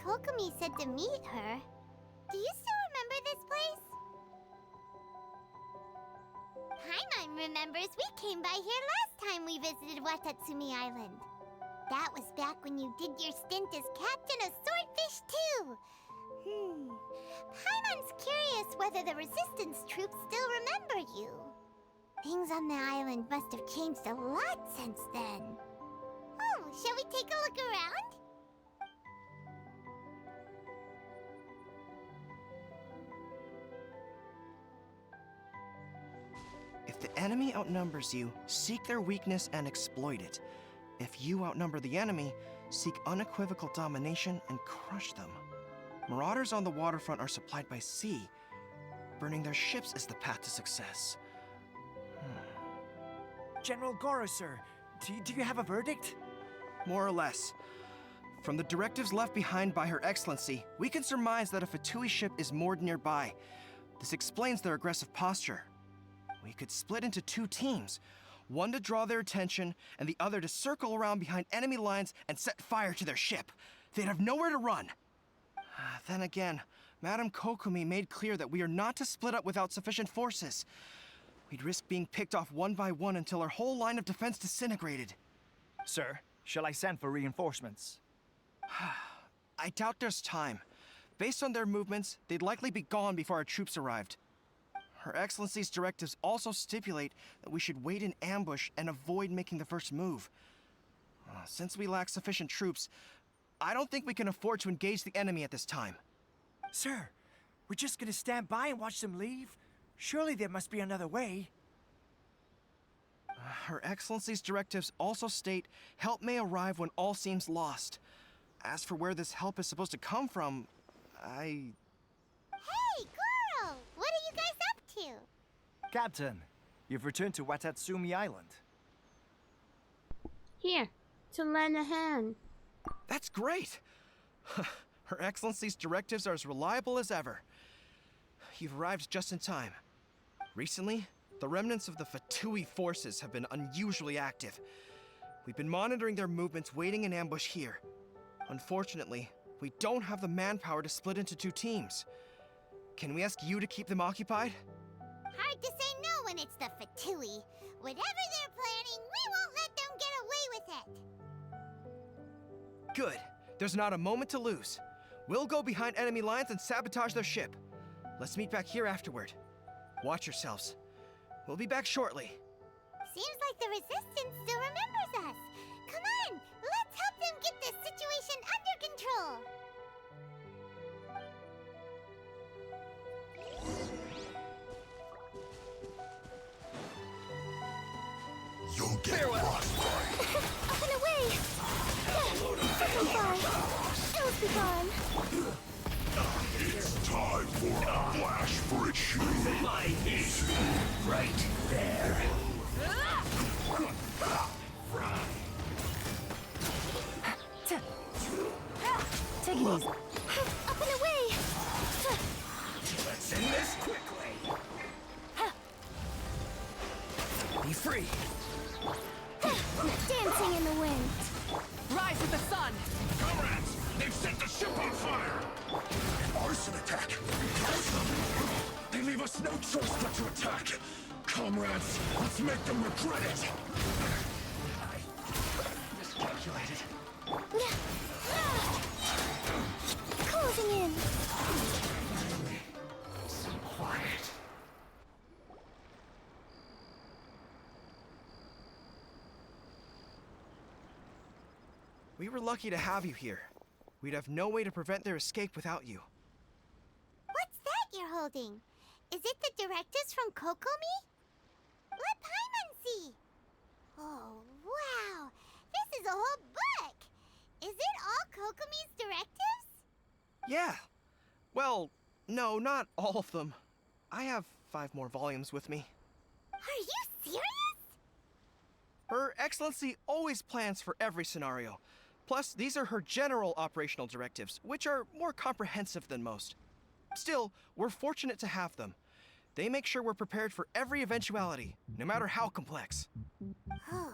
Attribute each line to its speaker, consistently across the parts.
Speaker 1: Kokomi said to meet her. Do you still remember this place? Paimon remembers we came by here last time we visited Watatsumi Island. That was back when you did your stint as captain of Swordfish too. Paimon's curious whether the Resistance troops still remember you. Things on the island must have changed a lot since then. Oh, shall we take a look around?
Speaker 2: If the enemy outnumbers you, seek their weakness and exploit it. If you outnumber the enemy, seek unequivocal domination and crush them. Marauders on the waterfront are supplied by sea. Burning their ships is the path to success.
Speaker 3: General Goro, sir, do you have a verdict?
Speaker 2: More or less. From the directives left behind by Her Excellency, we can surmise that a Fatui ship is moored nearby. This explains their aggressive posture. We could split into two teams, one to draw their attention, and the other to circle around behind enemy lines and set fire to their ship. They'd have nowhere to run. Then again, Madame Kokomi made clear that we are not to split up without sufficient forces. We'd risk being picked off one by one until our whole line of defense disintegrated.
Speaker 3: Sir, shall I send for reinforcements?
Speaker 2: I doubt there's time. Based on their movements, they'd likely be gone before our troops arrived. Her Excellency's directives also stipulate that we should wait in ambush and avoid making the first move. Since we lack sufficient troops, I don't think we can afford to engage the enemy at this time.
Speaker 3: Sir, we're just gonna stand by and watch them leave? Surely there must be another way.
Speaker 2: Her Excellency's directives also state help may arrive when all seems lost. As for where this help is supposed to come from,
Speaker 1: Hey, Goro! What are you guys up to?
Speaker 3: Captain, you've returned to Watatsumi Island.
Speaker 4: Here, to lend a hand.
Speaker 2: That's great! Her Excellency's directives are as reliable as ever. You've arrived just in time. Recently, the remnants of the Fatui forces have been unusually active. We've been monitoring their movements, waiting in ambush here. Unfortunately, we don't have the manpower to split into two teams. Can we ask you to keep them occupied?
Speaker 1: Hard to say no when it's the Fatui. Whatever they're planning, we won't let them get away with it.
Speaker 2: Good. There's not a moment to lose. We'll go behind enemy lines and sabotage their ship. Let's meet back here afterward. Watch yourselves. We'll be back shortly.
Speaker 1: Seems like the Resistance still remembers us. Come on, let's help them get this situation under control.
Speaker 5: You'll get frostbite.
Speaker 1: Up and away! Second fly! It'll be gone!
Speaker 5: It's time for a flash friction.
Speaker 6: My is right there.
Speaker 4: Take it easy.
Speaker 1: Up and away!
Speaker 6: Let's end this quickly.
Speaker 3: Be free.
Speaker 1: Dancing in the wind!
Speaker 4: Rise with the sun!
Speaker 5: Comrades, they've set the ship on fire. Arson attack. They leave us no choice but to attack. Comrades, let's make them regret it.
Speaker 6: I miscalculated.
Speaker 1: Closing in!
Speaker 6: So quiet.
Speaker 2: We were lucky to have you here. We'd have no way to prevent their escape without you.
Speaker 1: What's that you're holding? Is it the directives from Kokomi? Let Paimon see! Oh, wow! This is a whole book! Is it all Kokomi's directives?
Speaker 2: Yeah. Well, no, not all of them. I have 5 more volumes with me.
Speaker 1: Are you serious?
Speaker 2: Her Excellency always plans for every scenario. Plus, these are her general operational directives, which are more comprehensive than most. Still, we're fortunate to have them. They make sure we're prepared for every eventuality, no matter how complex.
Speaker 1: Oh,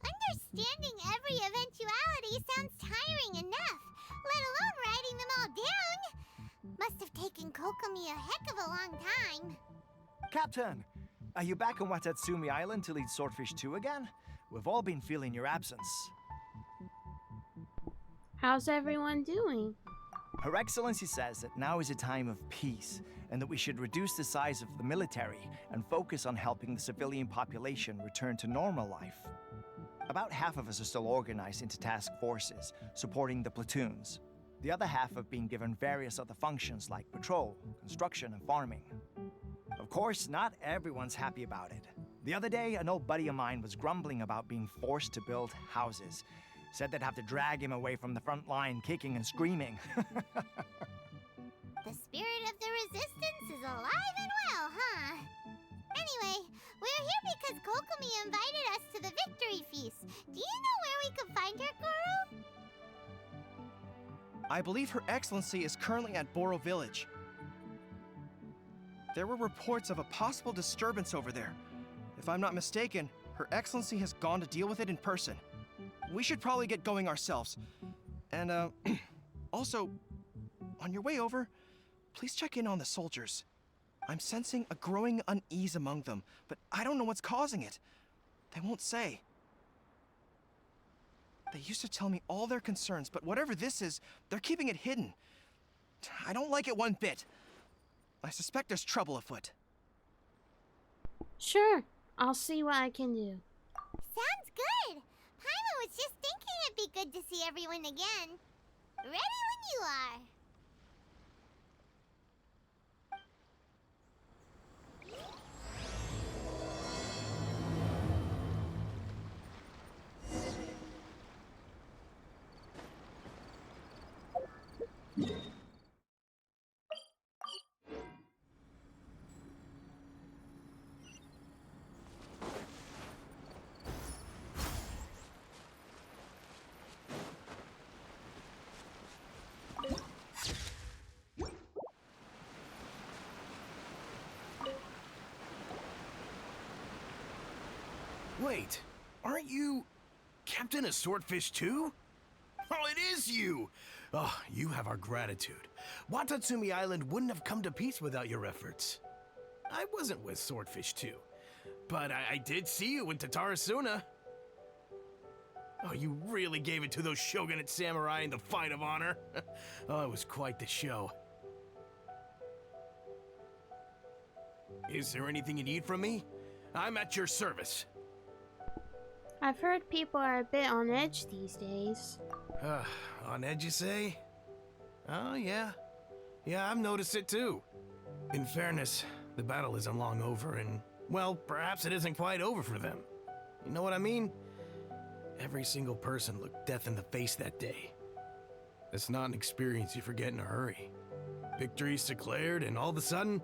Speaker 1: Understanding every eventuality sounds tiring enough, let alone writing them all down. Must have taken Kokomi a heck of a long time.
Speaker 3: Captain, are you back on Watatsumi Island to lead Swordfish 2 again? We've all been feeling your absence.
Speaker 4: How's everyone doing?
Speaker 3: Her Excellency says that now is a time of peace, and that we should reduce the size of the military and focus on helping the civilian population return to normal life. About half of us are still organized into task forces, supporting the platoons. The other half have been given various other functions like patrol, construction, and farming. Of course, not everyone's happy about it. The other day, an old buddy of mine was grumbling about being forced to build houses. Said they'd have to drag him away from the front line, kicking and screaming.
Speaker 1: The spirit of the resistance is alive and well, huh? Anyway, we're here because Kokomi invited us to the victory feast. Do you know where we could find her, Guru?
Speaker 2: I believe Her Excellency is currently at Boro Village. There were reports of a possible disturbance over there. If I'm not mistaken, Her Excellency has gone to deal with it in person. We should probably get going ourselves. And, also, on your way over, please check in on the soldiers. I'm sensing a growing unease among them, but I don't know what's causing it. They won't say. They used to tell me all their concerns, but whatever this is, they're keeping it hidden. I don't like it one bit. I suspect there's trouble afoot.
Speaker 4: Sure, I'll see what I can do.
Speaker 1: Sounds good. Paimon was just thinking it'd be good to see everyone again. Ready when you are.
Speaker 5: Wait, aren't you Captain of Swordfish too? Oh, it is you! Oh, you have our gratitude. Watatsumi Island wouldn't have come to peace without your efforts. I wasn't with Swordfish 2, but I did see you in Tatarasuna. Oh, you really gave it to those shogunate samurai in the fight of honor. Oh, it was quite the show. Is there anything you need from me? I'm at your service.
Speaker 4: I've heard people are a bit on edge these days.
Speaker 5: On edge, you say? Oh, yeah. Yeah, I've noticed it too. In fairness, the battle isn't long over, and, well, perhaps it isn't quite over for them. You know what I mean? Every single person looked death in the face that day. It's not an experience you forget in a hurry. Victory's declared, and all of a sudden,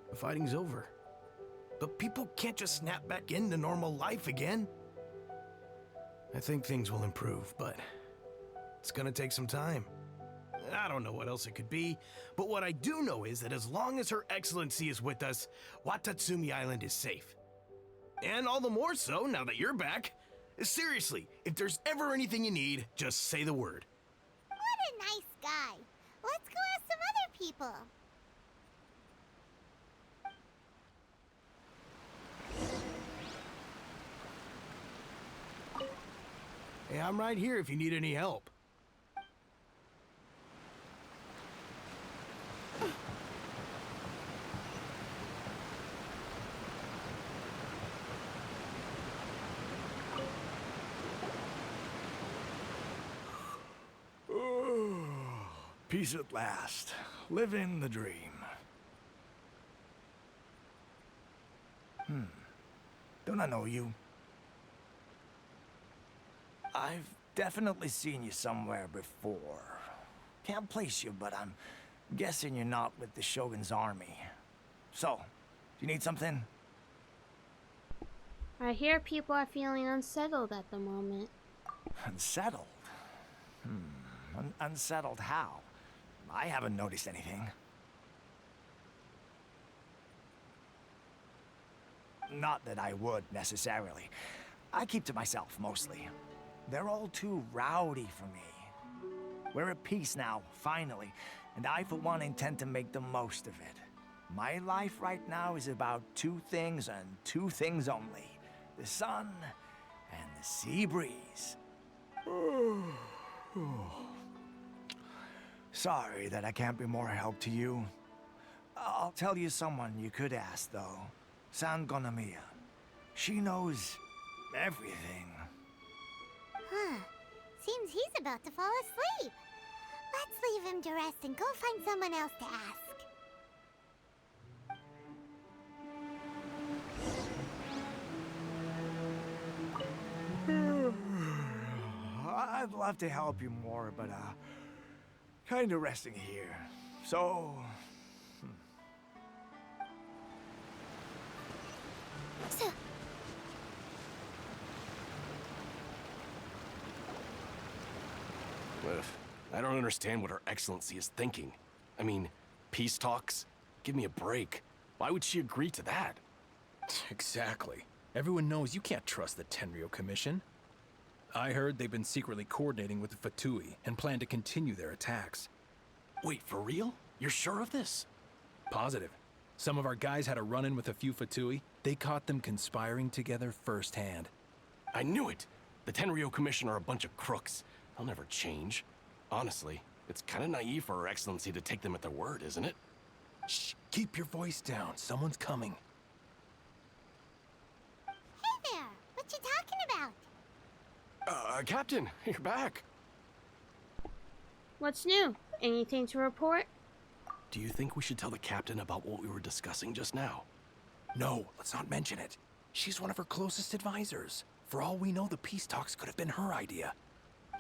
Speaker 5: the fighting's over. But people can't just snap back into normal life again. I think things will improve, but it's gonna take some time. I don't know what else it could be, but what I do know is that as long as Her Excellency is with us, Watatsumi Island is safe. And all the more so now that you're back. Seriously, if there's ever anything you need, just say the word.
Speaker 1: What a nice guy. Let's go ask some other people.
Speaker 5: Hey, I'm right here if you need any help.
Speaker 3: Peace at last. Living the dream. Don't I know you? I've definitely seen you somewhere before. Can't place you, but I'm guessing you're not with the Shogun's army. So, do you need something?
Speaker 4: I hear people are feeling unsettled at the moment.
Speaker 3: Unsettled? Unsettled how? I haven't noticed anything. Not that I would, necessarily. I keep to myself, mostly. They're all too rowdy for me. We're at peace now, finally, and I, for one, intend to make the most of it. My life right now is about two things and two things only. The sun and the sea breeze. Sorry that I can't be more help to you. I'll tell you someone you could ask, though. Sangonomiya. She knows everything.
Speaker 1: Huh. Seems he's about to fall asleep. Let's leave him to rest and go find someone else to ask.
Speaker 3: I'd love to help you more, but, kinda resting here. So...
Speaker 7: Ugh, I don't understand what Her Excellency is thinking. I mean, peace talks? Give me a break. Why would she agree to that?
Speaker 5: Exactly. Everyone knows you can't trust the Tenryou Commission. I heard they've been secretly coordinating with the Fatui and plan to continue their attacks.
Speaker 7: Wait, for real? You're sure of this?
Speaker 5: Positive. Some of our guys had a run-in with a few Fatui. They caught them conspiring together firsthand.
Speaker 7: I knew it! The Tenryou Commission are a bunch of crooks. They'll never change. Honestly, it's kind of naive for Her Excellency to take them at their word, isn't it?
Speaker 5: Shh, keep your voice down. Someone's coming.
Speaker 1: Hey there! What you talking about?
Speaker 7: Captain, you're back.
Speaker 4: What's new? Anything to report?
Speaker 7: Do you think we should tell the captain about what we were discussing just now?
Speaker 5: No, let's not mention it. She's one of her closest advisors. For all we know, the peace talks could have been her idea.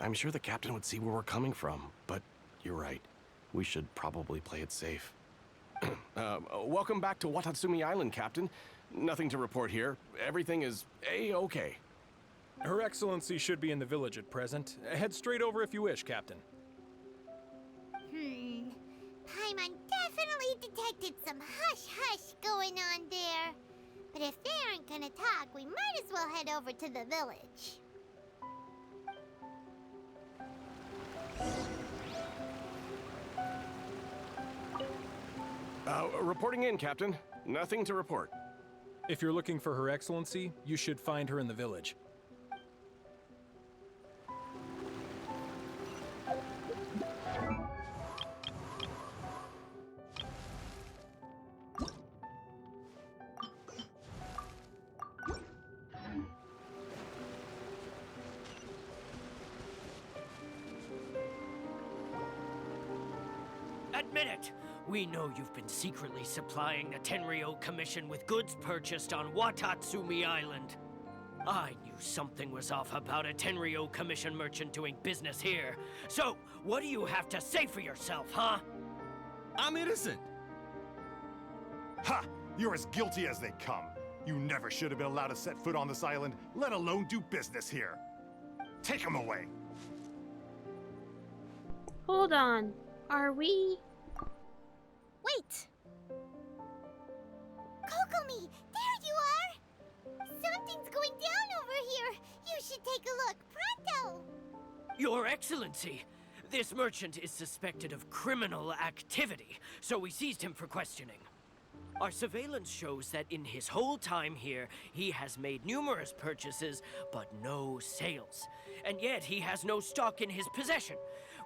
Speaker 7: I'm sure the captain would see where we're coming from, but you're right. We should probably play it safe. Welcome back to Watatsumi Island, Captain. Nothing to report here. Everything is A-okay.
Speaker 8: Her Excellency should be in the village at present. Head straight over if you wish, Captain.
Speaker 1: Paimon definitely detected some hush-hush going on there. But if they aren't gonna talk, we might as well head over to the village.
Speaker 7: Reporting in, Captain. Nothing to report.
Speaker 8: If you're looking for Her Excellency, you should find her in the village.
Speaker 9: Admit it! We know you've been secretly supplying the Tenryou Commission with goods purchased on Watatsumi Island. I knew something was off about a Tenryou Commission merchant doing business here. So, what do you have to say for yourself, huh?
Speaker 10: I'm innocent! Ha! You're as guilty as they come. You never should have been allowed to set foot on this island, let alone do business here. Take him away!
Speaker 4: Hold on. Are we...
Speaker 1: Wait! Kokomi, there you are! Something's going down over here. You should take a look, pronto!
Speaker 9: Your Excellency! This merchant is suspected of criminal activity, so we seized him for questioning. Our surveillance shows that in his whole time here, he has made numerous purchases, but no sales. And yet he has no stock in his possession.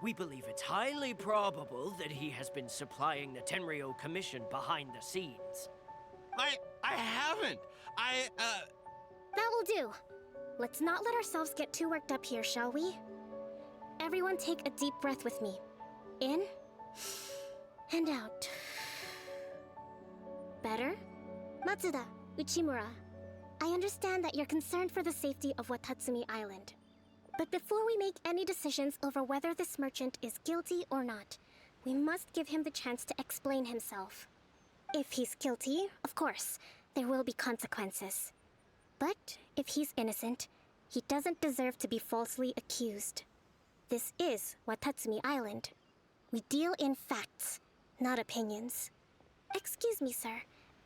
Speaker 9: We believe it's highly probable that he has been supplying the Tenryou Commission behind the scenes.
Speaker 10: I haven't!
Speaker 11: That will do. Let's not let ourselves get too worked up here, shall we? Everyone take a deep breath with me. In and out. Better? Matsuda, Uchimura, I understand that you're concerned for the safety of Watatsumi Island. But before we make any decisions over whether this merchant is guilty or not, we must give him the chance to explain himself. If he's guilty, of course, there will be consequences. But if he's innocent, he doesn't deserve to be falsely accused. This is Watatsumi Island. We deal in facts, not opinions. Excuse me, sir.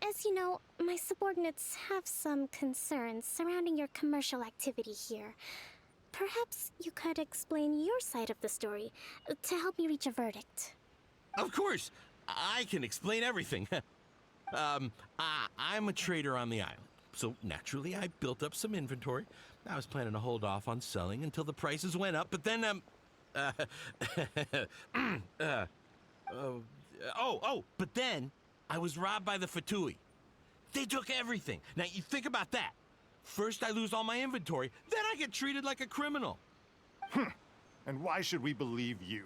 Speaker 11: As you know, my subordinates have some concerns surrounding your commercial activity here. Perhaps you could explain your side of the story to help me reach a verdict.
Speaker 12: Of course! I can explain everything. I'm a trader on the island, so naturally I built up some inventory. I was planning to hold off on selling until the prices went up, but then, but then I was robbed by the Fatui. They took everything. Now, you think about that. First I lose all my inventory, then I get treated like a criminal.
Speaker 10: And why should we believe you?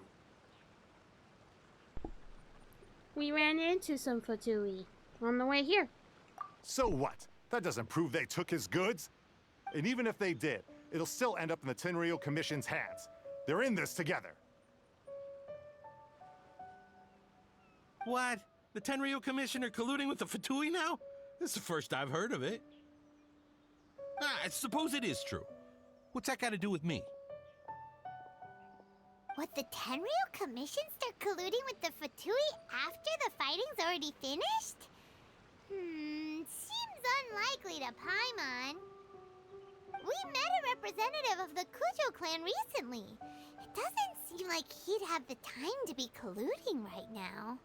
Speaker 4: We ran into some Fatui on the way here.
Speaker 10: So what? That doesn't prove they took his goods. And even if they did, it'll still end up in the Tenryou Commission's hands. They're in this together.
Speaker 12: What? The Tenryou Commission are colluding with the Fatui now? This is the first I've heard of it. I suppose it is true. What's that got to do with me?
Speaker 1: What, the Tenryou Commission start colluding with the Fatui after the fighting's already finished? Seems unlikely to Paimon. We met a representative of the Kujo clan recently. It doesn't seem like he'd have the time to be colluding right now.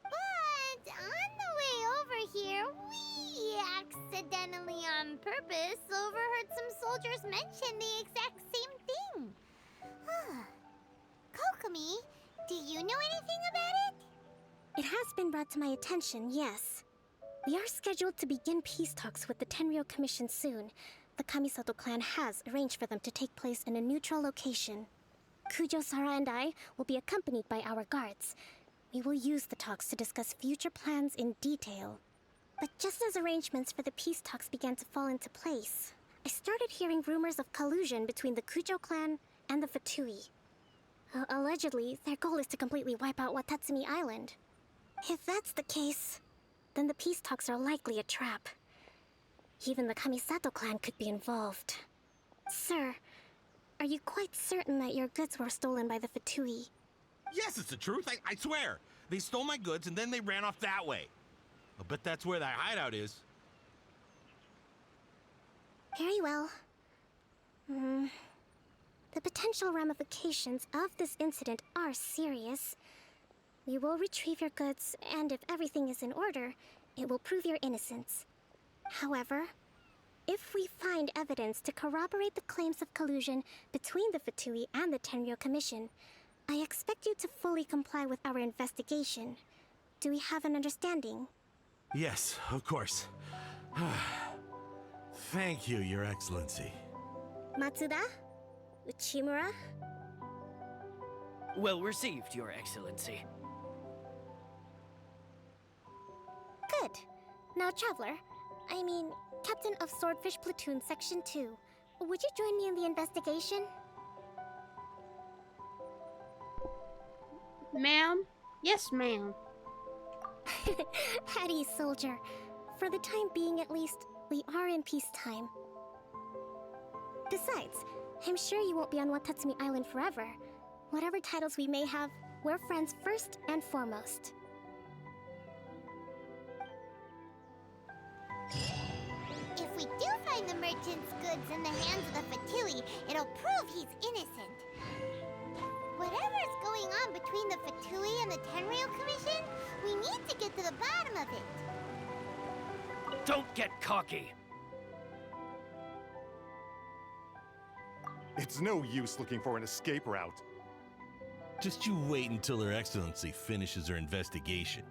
Speaker 1: But on the way over here, we accidentally on purpose overheard some soldiers mention the exact same thing. Kokomi, do you know anything about it?
Speaker 11: It has been brought to my attention, yes. We are scheduled to begin peace talks with the Tenryou Commission soon. The Kamisato clan has arranged for them to take place in a neutral location. Kujo-Sara and I will be accompanied by our guards. We will use the talks to discuss future plans in detail. But just as arrangements for the peace talks began to fall into place, I started hearing rumors of collusion between the Kujo clan and the Fatui. Allegedly, their goal is to completely wipe out Watatsumi Island. If that's the case, then the peace talks are likely a trap. Even the Kamisato clan could be involved. Sir, are you quite certain that your goods were stolen by the Fatui?
Speaker 12: Yes, it's the truth. I swear. They stole my goods and then they ran off that way. I'll bet that's where that hideout is.
Speaker 11: Very well. The potential ramifications of this incident are serious. We will retrieve your goods, and if everything is in order, it will prove your innocence. However, if we find evidence to corroborate the claims of collusion between the Fatui and the Tenryou Commission, I expect you to fully comply with our investigation. Do we have an understanding?
Speaker 12: Yes, of course. Thank you, Your Excellency.
Speaker 11: Matsuda? Uchimura?
Speaker 9: Well received, Your Excellency.
Speaker 11: Good. Now, Traveler, Captain of Swordfish Platoon Section 2, would you join me in the investigation?
Speaker 4: Ma'am? Yes, ma'am.
Speaker 11: At ease, soldier. For the time being, at least, we are in peacetime. Besides, I'm sure you won't be on Watatsumi Island forever. Whatever titles we may have, we're friends first and foremost.
Speaker 1: If we do find the merchant's goods in the hands of the Fatui, it'll prove he's innocent. Whatever's going on between the Fatui and the Tenryou Commission, we need to get to the bottom of it.
Speaker 9: Don't get cocky.
Speaker 10: It's no use looking for an escape route.
Speaker 12: Just you wait until Her Excellency finishes her investigation.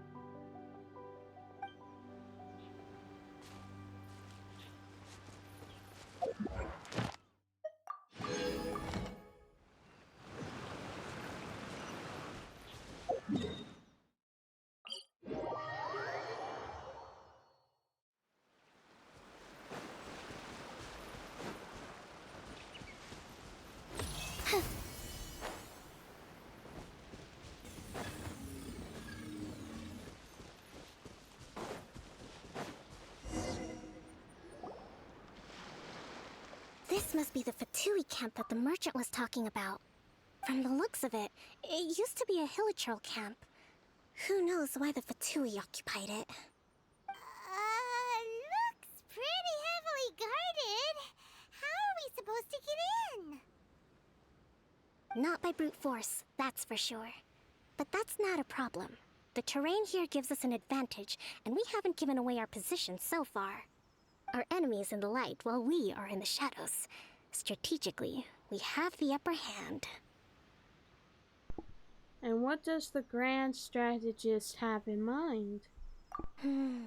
Speaker 11: This must be the Fatui camp that the merchant was talking about. From the looks of it, it used to be a Hilichurl camp. Who knows why the Fatui occupied it? Not by brute force, that's for sure. But that's not a problem. The terrain here gives us an advantage, and we haven't given away our position so far. Our enemy is in the light while we are in the shadows. Strategically, we have the upper hand.
Speaker 4: And what does the grand strategist have in mind?
Speaker 11: I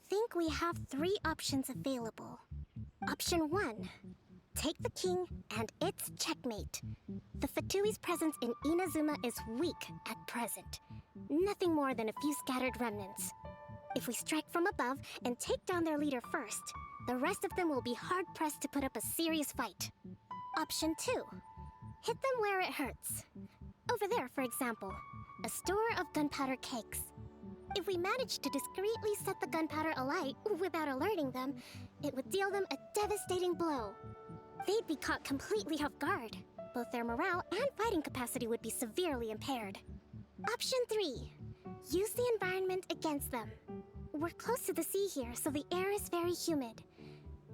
Speaker 11: think we have 3 options available. Option 1. Take the king, and it's checkmate. The Fatui's presence in Inazuma is weak at present. Nothing more than a few scattered remnants. If we strike from above and take down their leader first, the rest of them will be hard-pressed to put up a serious fight. Option 2. Hit them where it hurts. Over there, for example, a store of gunpowder cakes. If we manage to discreetly set the gunpowder alight without alerting them, it would deal them a devastating blow. They'd be caught completely off guard. Both their morale and fighting capacity would be severely impaired. Option 3. Use the environment against them. We're close to the sea here, so the air is very humid.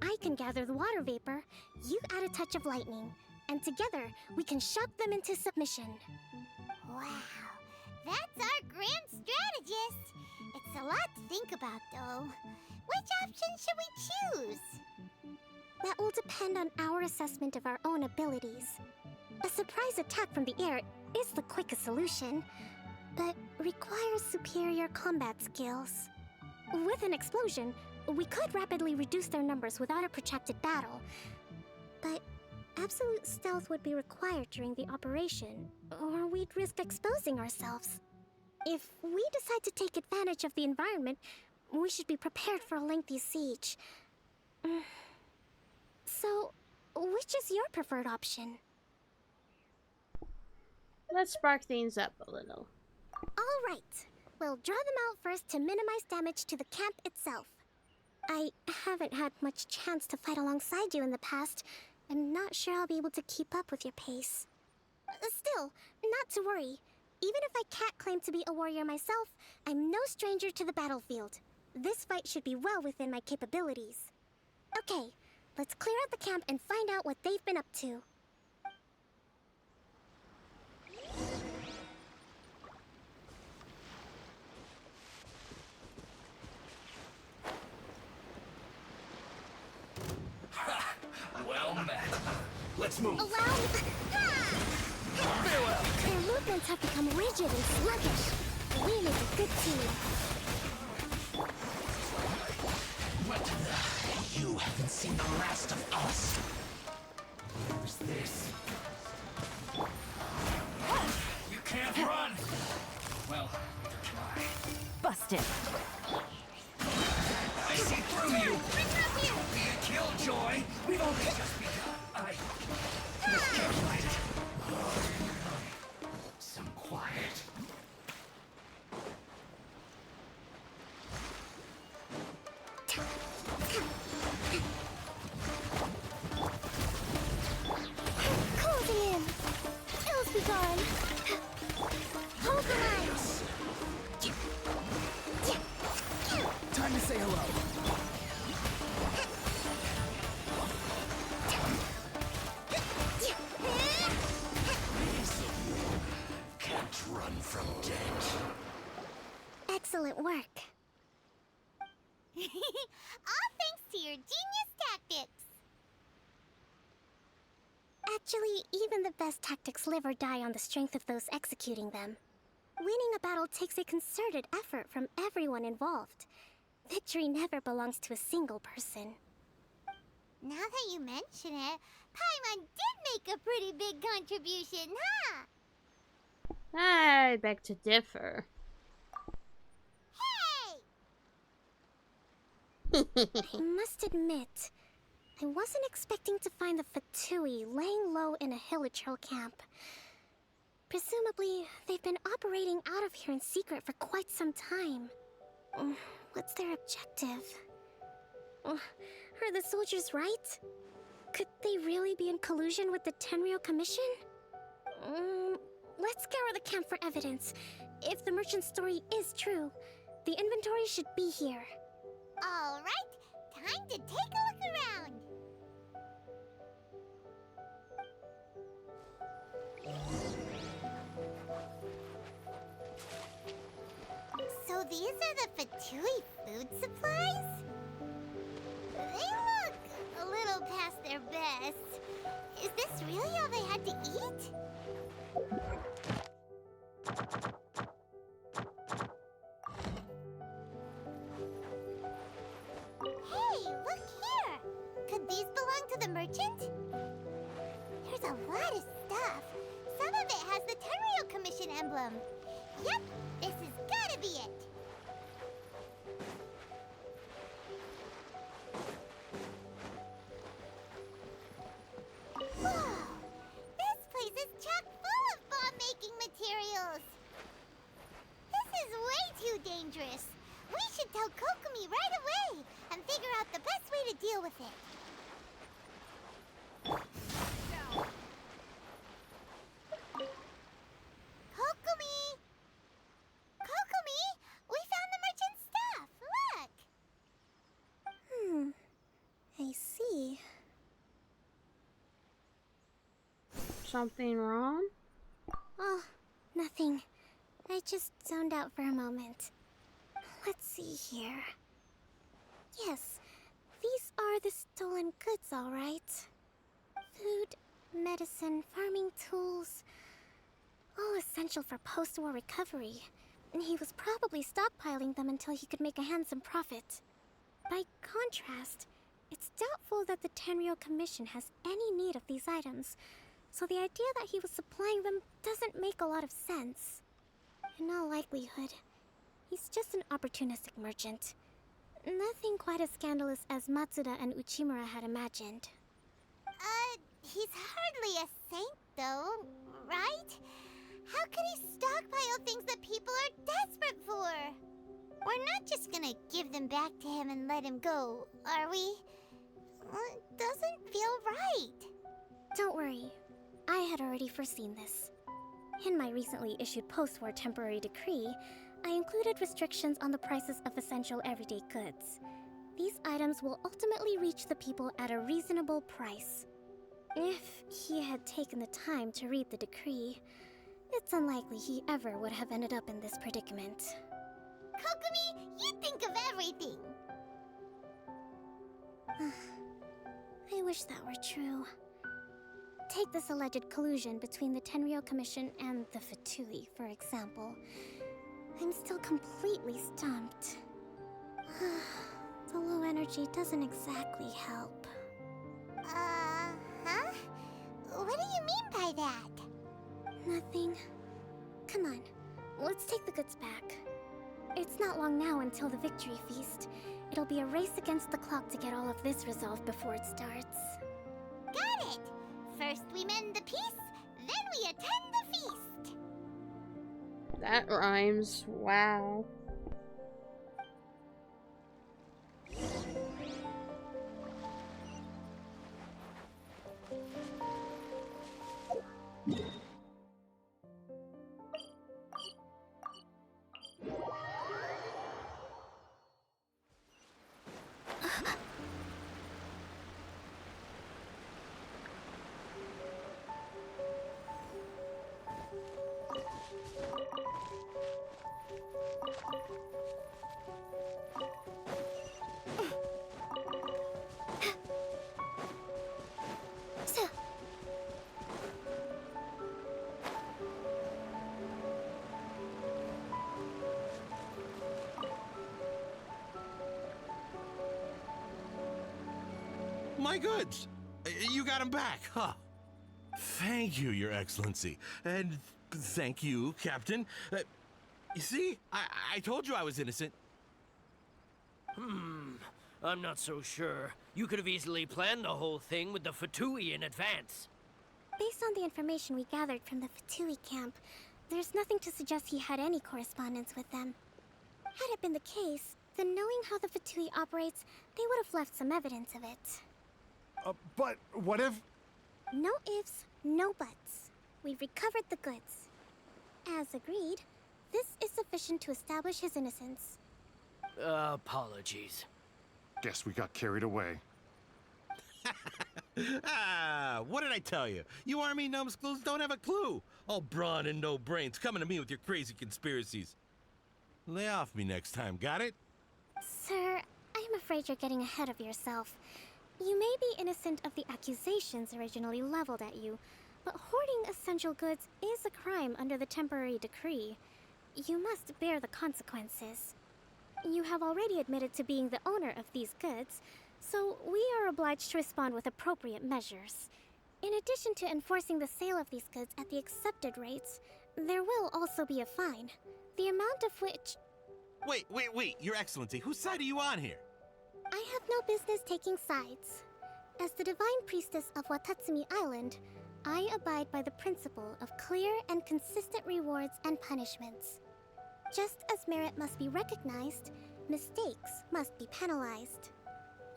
Speaker 11: I can gather the water vapor, you add a touch of lightning, and together we can shock them into submission.
Speaker 1: Wow, that's our grand strategist. It's a lot to think about, though. Which option should we choose?
Speaker 11: That will depend on our assessment of our own abilities. A surprise attack from the air is the quickest solution, but requires superior combat skills. With an explosion, we could rapidly reduce their numbers without a protracted battle, but absolute stealth would be required during the operation, or we'd risk exposing ourselves. If we decide to take advantage of the environment, we should be prepared for a lengthy siege. So, which is your preferred option?
Speaker 4: Let's spark things up a little.
Speaker 11: All right. We'll draw them out first to minimize damage to the camp itself. I haven't had much chance to fight alongside you in the past. I'm not sure I'll be able to keep up with your pace. Still, not to worry. Even if I can't claim to be a warrior myself, I'm no stranger to the battlefield. This fight should be well within my capabilities. Okay, let's clear out the camp and find out what they've been up to.
Speaker 6: Well met. Let's move.
Speaker 11: Allow me.
Speaker 6: Farewell.
Speaker 11: Their movements have become rigid and sluggish. We make a good team.
Speaker 6: You haven't seen the last of us. Who's this? You can't run. Well, neither can I.
Speaker 13: Busted.
Speaker 6: I see through you. Don't be a killjoy. We've only just begun. I miscalculated. Some quiet.
Speaker 11: Closing in. Ills be gone. Hold the line.
Speaker 6: Time to say hello. Can't run from death.
Speaker 11: Excellent work.
Speaker 1: All thanks to your genius tactics.
Speaker 11: Actually, even the best tactics live or die on the strength of those executing them. Winning a battle takes a concerted effort from everyone involved. Victory never belongs to a single person.
Speaker 1: Now that you mention it, Paimon did make a pretty big contribution, huh?
Speaker 4: I beg to differ.
Speaker 1: Hey!
Speaker 11: I must admit, I wasn't expecting to find the Fatui laying low in a Hilichurl camp. Presumably, they've been operating out of here in secret for quite some time. What's their objective? Are the soldiers right? Could they really be in collusion with the Tenryou Commission? Let's scour the camp for evidence. If the merchant's story is true, the inventory should be here.
Speaker 1: All right, time to take a look around. Fatui food supplies? They look a little past their best. Is this really all they had to eat? Hey, look here! Could these belong to the merchant? There's a lot of stuff. Some of it has the Tenryou Commission emblem. Yep, this has gotta be it. Whoa! This place is chock full of bomb-making materials. This is way too dangerous. We should tell Kokomi right away and figure out the best way to deal with it. Kokomi! Kokomi! We found the merchant's stuff! Look!
Speaker 11: I see.
Speaker 4: Something wrong?
Speaker 11: Oh, nothing. I just zoned out for a moment. Let's see here. Yes, these are the stolen goods, all right. Food, medicine, farming tools. All essential for post-war recovery. And he was probably stockpiling them until he could make a handsome profit. By contrast, it's doubtful that the Tenryou Commission has any need of these items, so the idea that he was supplying them doesn't make a lot of sense. In all likelihood, he's just an opportunistic merchant. Nothing quite as scandalous as Matsuda and Uchimura had imagined.
Speaker 1: He's hardly a saint, though, right? How could he stockpile things that people are desperate for? We're not just gonna give them back to him and let him go, are we? It doesn't feel right.
Speaker 11: Don't worry. I had already foreseen this. In my recently issued post-war temporary decree, I included restrictions on the prices of essential everyday goods. These items will ultimately reach the people at a reasonable price. If he had taken the time to read the decree, it's unlikely he ever would have ended up in this predicament.
Speaker 1: Kokomi, you think of everything!
Speaker 11: I wish that were true. Take this alleged collusion between the Tenryou Commission and the Fatui, for example. I'm still completely stumped. The low energy doesn't exactly help.
Speaker 1: Huh? What do you mean by that?
Speaker 11: Nothing. Come on, let's take the goods back. It's not long now until the victory feast. It'll be a race against the clock to get all of this resolved before it starts.
Speaker 1: Got it! First we mend the peace, then we attend the feast!
Speaker 4: That rhymes. Wow.
Speaker 12: My goods! You got them back, huh? Thank you, Your Excellency. And thank you, Captain. You see? I told you I was innocent.
Speaker 9: I'm not so sure. You could have easily planned the whole thing with the Fatui in advance.
Speaker 11: Based on the information we gathered from the Fatui camp, there's nothing to suggest he had any correspondence with them. Had it been the case, then knowing how the Fatui operates, they would have left some evidence of it.
Speaker 10: But what if...
Speaker 11: No ifs, no buts. We've recovered the goods. As agreed, this is sufficient to establish his innocence.
Speaker 9: Apologies.
Speaker 10: Guess we got carried away.
Speaker 12: What did I tell you? You army numbskulls don't have a clue. All brawn and no brains coming to me with your crazy conspiracies. Lay off me next time, got it?
Speaker 11: Sir, I'm afraid you're getting ahead of yourself. You may be innocent of the accusations originally leveled at you, but hoarding essential goods is a crime under the temporary decree. You must bear the consequences. You have already admitted to being the owner of these goods, so we are obliged to respond with appropriate measures. In addition to enforcing the sale of these goods at the accepted rates, there will also be a fine, the amount of which...
Speaker 12: Wait, Your Excellency, whose side are you on here?
Speaker 11: I have no business taking sides. As the Divine Priestess of Watatsumi Island, I abide by the principle of clear and consistent rewards and punishments. Just as merit must be recognized, mistakes must be penalized.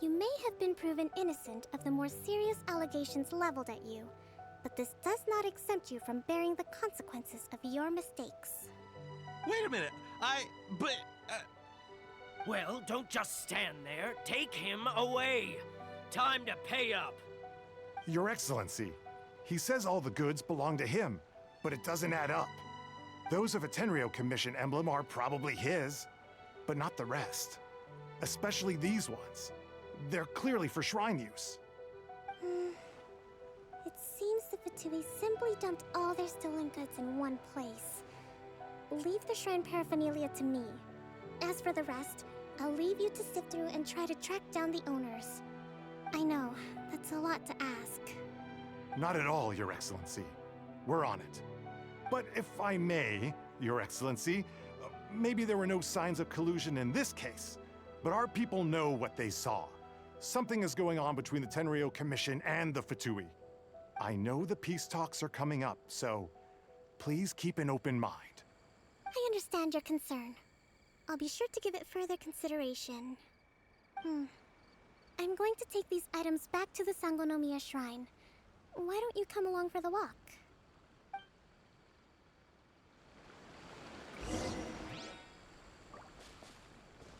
Speaker 11: You may have been proven innocent of the more serious allegations leveled at you, but this does not exempt you from bearing the consequences of your mistakes.
Speaker 12: Wait a minute,
Speaker 9: Well, don't just stand there. Take him away. Time to pay up.
Speaker 10: Your Excellency, he says all the goods belong to him, but it doesn't add up. Those of a Tenryou Commission emblem are probably his, but not the rest. Especially these ones. They're clearly for shrine use.
Speaker 11: It seems the Fatui simply dumped all their stolen goods in one place. Leave the shrine paraphernalia to me. As for the rest, I'll leave you to sift through and try to track down the owners. I know, that's a lot to ask.
Speaker 10: Not at all, Your Excellency. We're on it. But if I may, Your Excellency, maybe there were no signs of collusion in this case, but our people know what they saw. Something is going on between the Tenryou Commission and the Fatui. I know the peace talks are coming up, so please keep an open mind.
Speaker 11: I understand your concern. I'll be sure to give it further consideration. I'm going to take these items back to the Sangonomiya Shrine. Why don't you come along for the walk?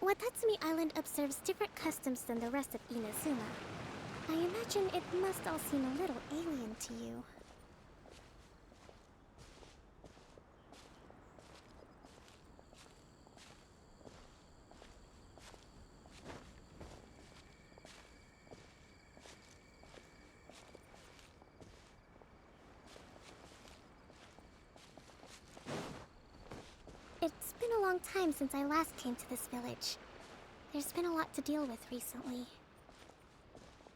Speaker 11: Watatsumi Island observes different customs than the rest of Inazuma. I imagine it must all seem a little alien to you. It's been a long time since I last came to this village. There's been a lot to deal with recently.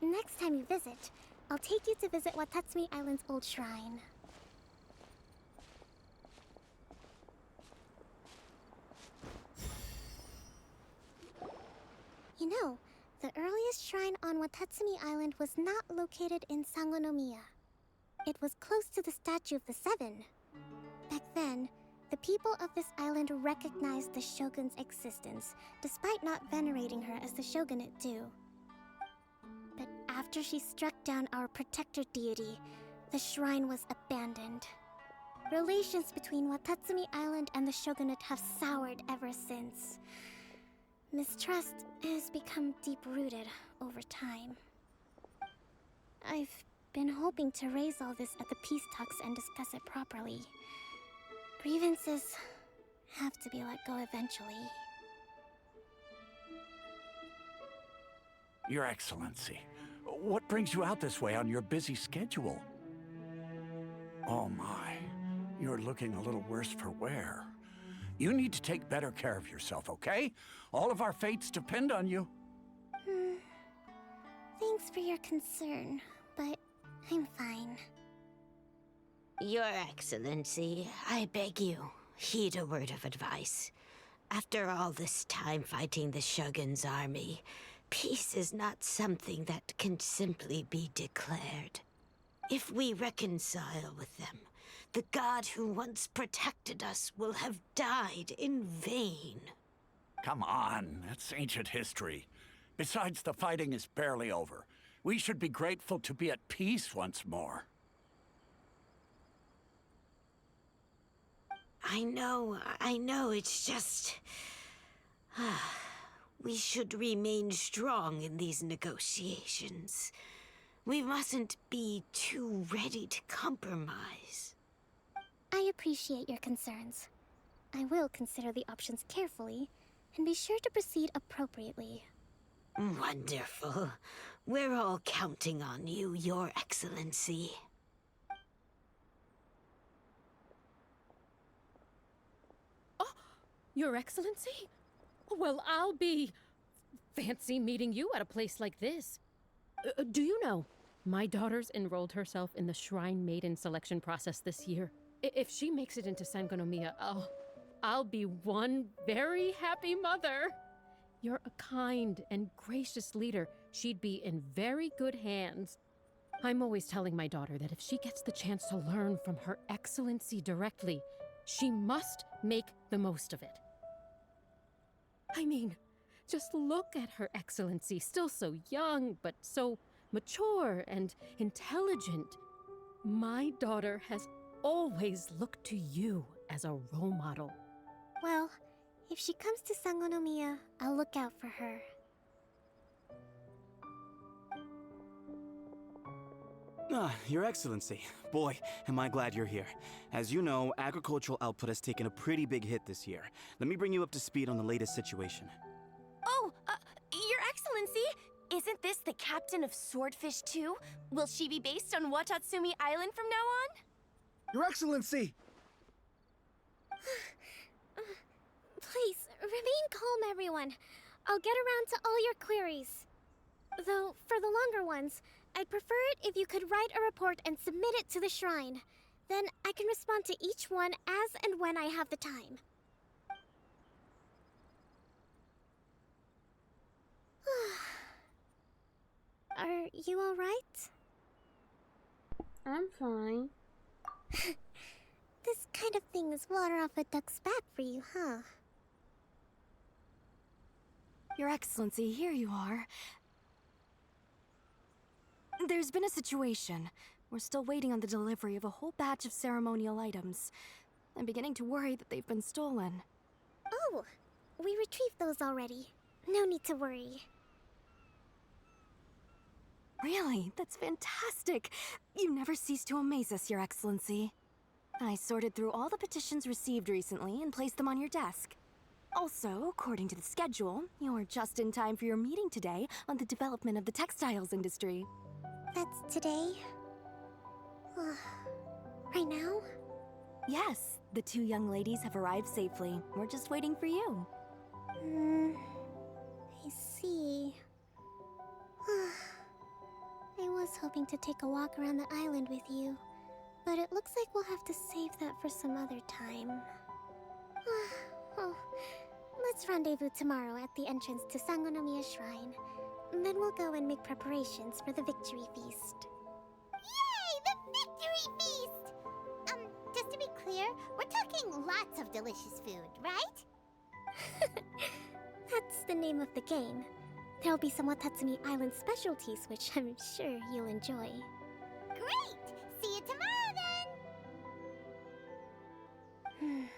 Speaker 11: Next time you visit, I'll take you to visit Watatsumi Island's old shrine. You know, the earliest shrine on Watatsumi Island was not located in Sangonomiya. It was close to the Statue of the Seven. Back then, the people of this island recognized the shogun's existence, despite not venerating her as the shogunate do. But after she struck down our protector deity, the shrine was abandoned. Relations between Watatsumi Island and the shogunate have soured ever since. Mistrust has become deep-rooted over time. I've been hoping to raise all this at the peace talks and discuss it properly. Grievances have to be let go eventually.
Speaker 13: Your Excellency, what brings you out this way on your busy schedule? Oh my, you're looking a little worse for wear. You need to take better care of yourself, okay? All of our fates depend on you.
Speaker 11: Thanks for your concern, but I'm fine.
Speaker 14: Your Excellency, I beg you, heed a word of advice. After all this time fighting the Shogun's army, peace is not something that can simply be declared. If we reconcile with them, the god who once protected us will have died in vain.
Speaker 13: Come on, that's ancient history. Besides, the fighting is barely over. We should be grateful to be at peace once more.
Speaker 14: I know, it's just... we should remain strong in these negotiations. We mustn't be too ready to compromise.
Speaker 11: I appreciate your concerns. I will consider the options carefully and be sure to proceed appropriately.
Speaker 14: Wonderful. We're all counting on you, Your Excellency.
Speaker 15: Your Excellency? Well, I'll be... fancy meeting you at a place like this. Do you know, my daughter's enrolled herself in the Shrine Maiden selection process this year. If she makes it into Sangonomiya, I'll be one very happy mother. You're a kind and gracious leader. She'd be in very good hands. I'm always telling my daughter that if she gets the chance to learn from Her Excellency directly, she must make the most of it. I mean, just look at Her Excellency, still so young, but so mature and intelligent. My daughter has always looked to you as a role model.
Speaker 11: Well, if she comes to Sangonomiya, I'll look out for her.
Speaker 16: Your Excellency. Boy, am I glad you're here. As you know, agricultural output has taken a pretty big hit this year. Let me bring you up to speed on the latest situation.
Speaker 17: Oh, Your Excellency, isn't this the captain of Swordfish 2? Will she be based on Watatsumi Island from now on?
Speaker 18: Your Excellency!
Speaker 11: Please, remain calm, everyone. I'll get around to all your queries. Though, for the longer ones, I'd prefer it if you could write a report and submit it to the shrine. Then I can respond to each one as and when I have the time. Are you all right?
Speaker 4: I'm fine.
Speaker 11: This kind of thing is water off a duck's back for you, huh?
Speaker 17: Your Excellency, here you are. There's been a situation. We're still waiting on the delivery of a whole batch of ceremonial items. I'm beginning to worry that they've been stolen.
Speaker 11: Oh, we retrieved those already. No need to worry.
Speaker 17: Really? That's fantastic! You never cease to amaze us, Your Excellency. I sorted through all the petitions received recently and placed them on your desk. Also, according to the schedule, you're just in time for your meeting today on the development of the textiles industry.
Speaker 11: That's today? Right now?
Speaker 17: Yes, the two young ladies have arrived safely. We're just waiting for you.
Speaker 11: I see. I was hoping to take a walk around the island with you, but it looks like we'll have to save that for some other time. Let's rendezvous tomorrow at the entrance to Sangonomiya Shrine. Then we'll go and make preparations for the victory feast.
Speaker 1: Yay! The victory feast! Just to be clear, we're talking lots of delicious food, right?
Speaker 11: That's the name of the game. There'll be some Watatsumi Island specialties, which I'm sure you'll enjoy.
Speaker 1: Great! See you tomorrow, then!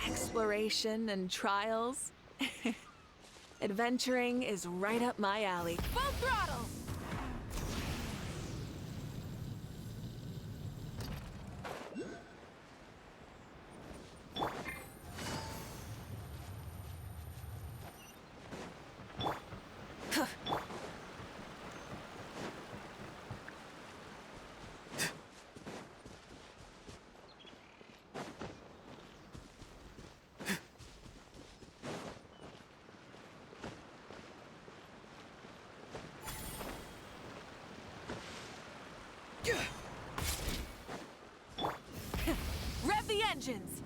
Speaker 19: Exploration and trials. Adventuring is right up my alley. Full throttle! Rev the engines!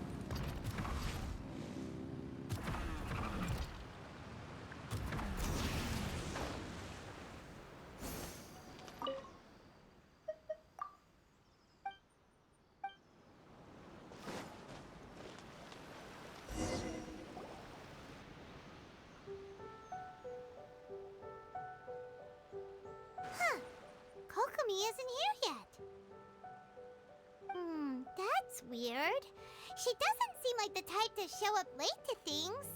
Speaker 1: She doesn't seem like the type to show up late to things.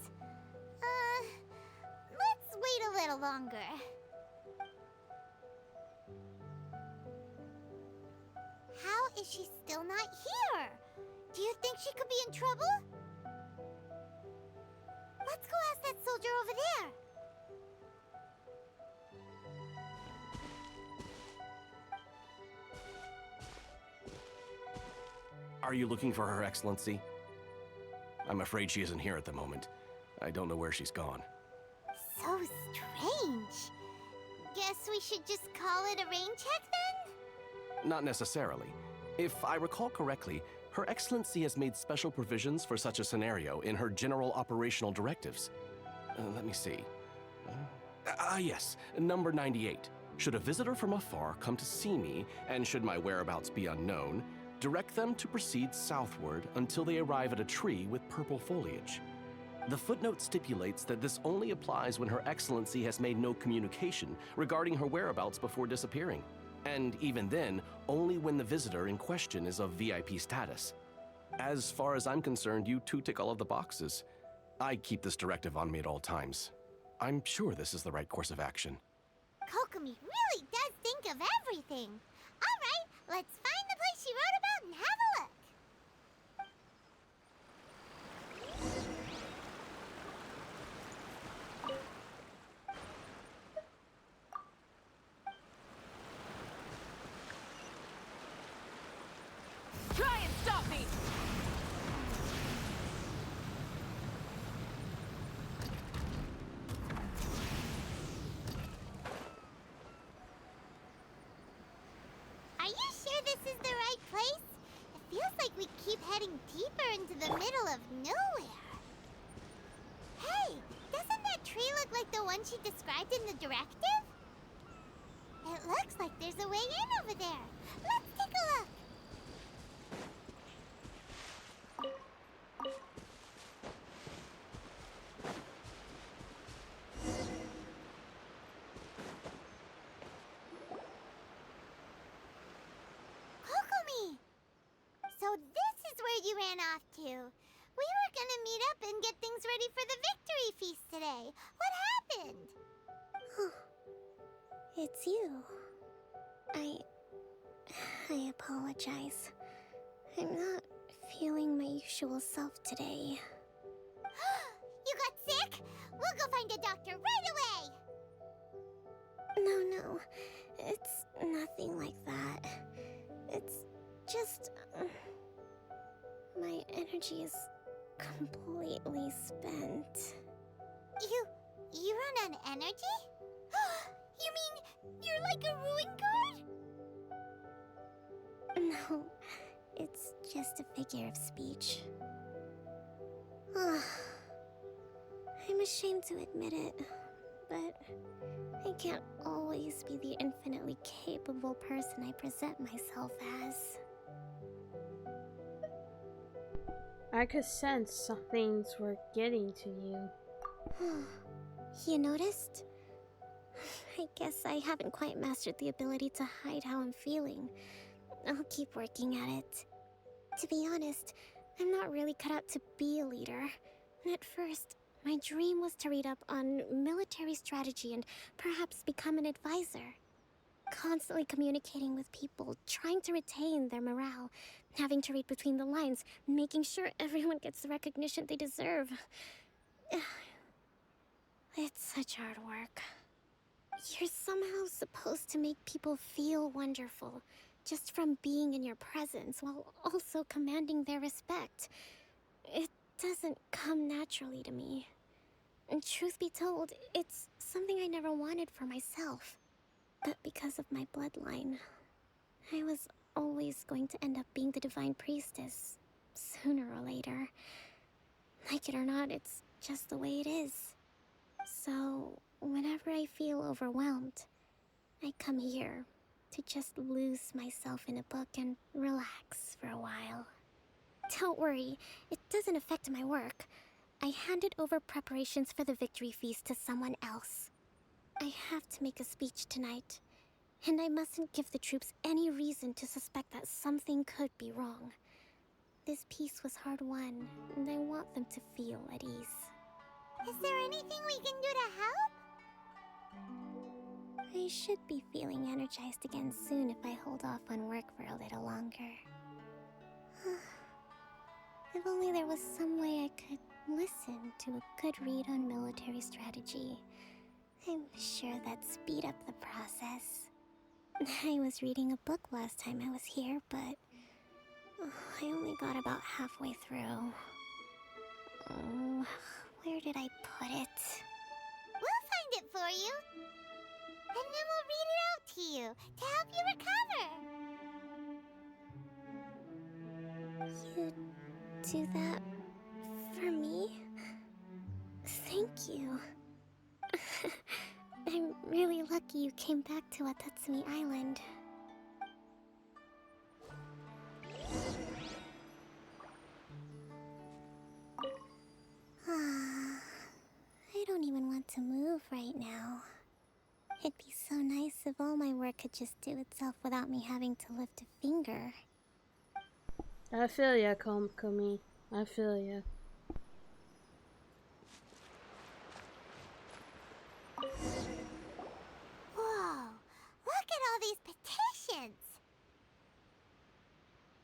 Speaker 1: Let's wait a little longer. How is she still not here? Do you think she could be in trouble? Let's go ask that soldier over there.
Speaker 7: Are you looking for Her Excellency? I'm afraid she isn't here at the moment. I don't know where she's gone.
Speaker 1: So strange. Guess we should just call it a rain check then?
Speaker 7: Not necessarily. If I recall correctly, Her Excellency has made special provisions for such a scenario in her general operational directives. Let me see. Yes, number 98. Should a visitor from afar come to see me, and should my whereabouts be unknown, direct them to proceed southward until they arrive at a tree with purple foliage. The footnote stipulates that this only applies when Her Excellency has made no communication regarding her whereabouts before disappearing. And even then, only when the visitor in question is of VIP status. As far as I'm concerned, you two tick all of the boxes. I keep this directive on me at all times. I'm sure this is the right course of action.
Speaker 1: Kokomi really does think of everything. All right, let's find the place she wrote about and have a look.
Speaker 19: Try and stop me!
Speaker 1: Are you sure this is the right place? It feels like we keep heading deeper into the middle of nowhere. Hey, doesn't that tree look like the one she described in the directive? It looks like there's a way in over there. Let's take a look. Kokomi! So this is where you ran off to. We were gonna meet up and get things ready for the victory feast today. What happened?
Speaker 11: It's you. I apologize. I'm not feeling my usual self today.
Speaker 1: You got sick? We'll go find a doctor right away!
Speaker 11: No. It's nothing like that. It's just... my energy is completely spent.
Speaker 1: You run on energy? You mean you're like a ruin guard?
Speaker 11: No, it's just a figure of speech. I'm ashamed to admit it, but I can't always be the infinitely capable person I present myself as.
Speaker 4: I could sense some things were getting to you.
Speaker 11: You noticed? I guess I haven't quite mastered the ability to hide how I'm feeling. I'll keep working at it. To be honest, I'm not really cut out to be a leader. At first, my dream was to read up on military strategy and perhaps become an advisor. Constantly communicating with people, trying to retain their morale, having to read between the lines, making sure everyone gets the recognition they deserve. It's such hard work. You're somehow supposed to make people feel wonderful, just from being in your presence, while also commanding their respect. It doesn't come naturally to me. And truth be told, it's something I never wanted for myself. But because of my bloodline, I was always going to end up being the Divine Priestess, sooner or later. Like it or not, it's just the way it is. So, whenever I feel overwhelmed, I come here to just lose myself in a book and relax for a while. Don't worry, it doesn't affect my work. I handed over preparations for the victory feast to someone else. I have to make a speech tonight, and I mustn't give the troops any reason to suspect that something could be wrong. This peace was hard won, and I want them to feel at ease.
Speaker 1: Is there anything we can do to help?
Speaker 11: I should be feeling energized again soon if I hold off on work for a little longer. If only there was some way I could listen to a good read on military strategy. I'm sure that'd speed up the process. I was reading a book last time I was here, but I only got about halfway through. Oh, where did I put it?
Speaker 1: We'll find it for you. And then we'll read it out to you to help you recover.
Speaker 11: You do that for me? Thank you. I'm really lucky you came back to Watatsumi Island. I don't even want to move right now. It'd be so nice if all my work could just do itself without me having to lift a finger.
Speaker 4: I feel ya, Kokomi. I feel ya.
Speaker 1: Whoa, look at all these petitions.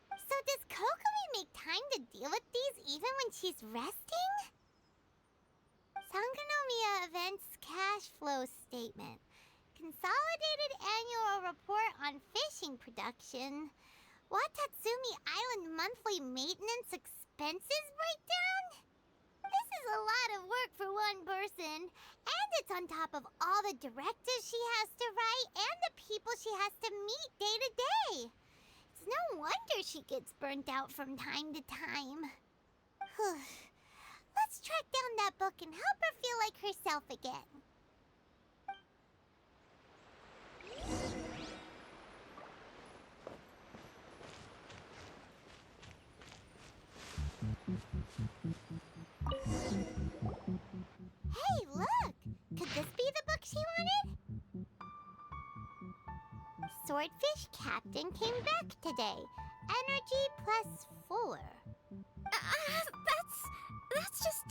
Speaker 1: So does Kokomi make time to deal with these even when she's resting? Sangonomiya Events Cash Flow Statement. Consolidated Annual Report on Fishing Production. Watatsumi Island Monthly Maintenance Expenses Breakdown? This is a lot of work for one person, and it's on top of all the directives she has to write and the people she has to meet day to day. It's no wonder she gets burnt out from time to time. Let's track down that book and help her feel like herself again. Hey, look! Could this be the book she wanted? Swordfish Captain came back today. Energy +4.
Speaker 11: That's just,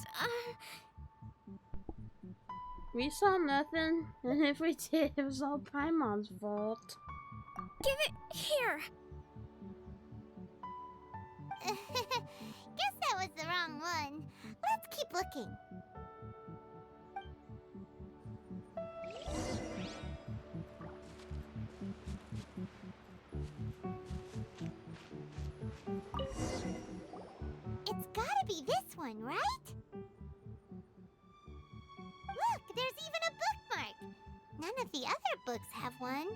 Speaker 4: We saw nothing, and if we did, it was all Paimon's fault.
Speaker 11: Give it here!
Speaker 1: Guess that was the wrong one. Let's keep looking. It's gotta be this one, right? Look, there's even a bookmark. None of the other books have one,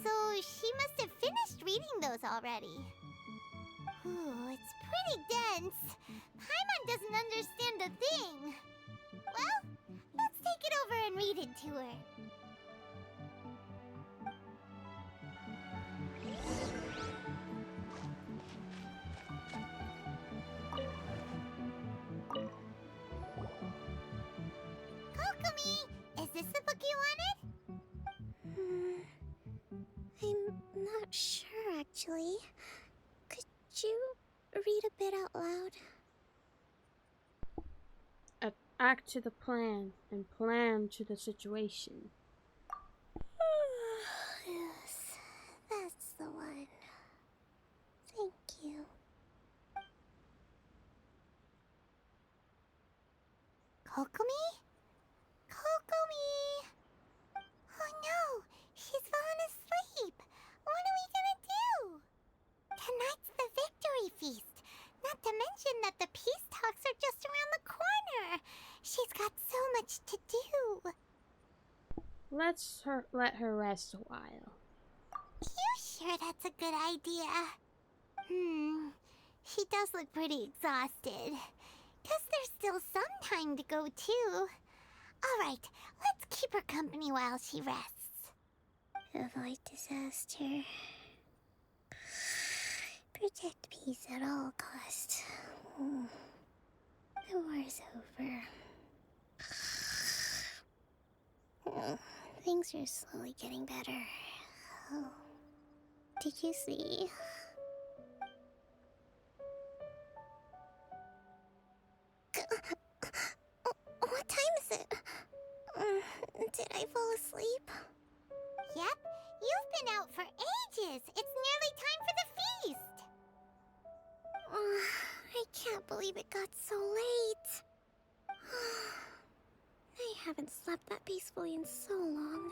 Speaker 1: so she must have finished reading those already. Ooh, it's pretty dense. Paimon doesn't understand a thing. Well, let's take it over and read it to her. Kokomi, is this the book you wanted?
Speaker 11: I'm not sure, actually. Could you read a bit out loud?
Speaker 4: Act to the plan, and plan to the situation.
Speaker 11: Yes, that's the one. Thank you.
Speaker 1: Kokomi? Kokomi! Oh no, she's fallen asleep. What are we gonna do? Tonight's the victory feast. Not to mention that the peace talks are just around the corner. She's got so much to do.
Speaker 4: Let her rest a while.
Speaker 1: You sure that's a good idea? She does look pretty exhausted. Guess there's still some time to go too. Alright, let's keep her company while she rests.
Speaker 11: Avoid disaster. Protect peace at all costs. The war's over. Things are slowly getting better. Oh. Did you see?
Speaker 1: I fall asleep? Yep, you've been out for ages. It's nearly time for the feast. I can't believe it got so late. I haven't slept that peacefully in so long.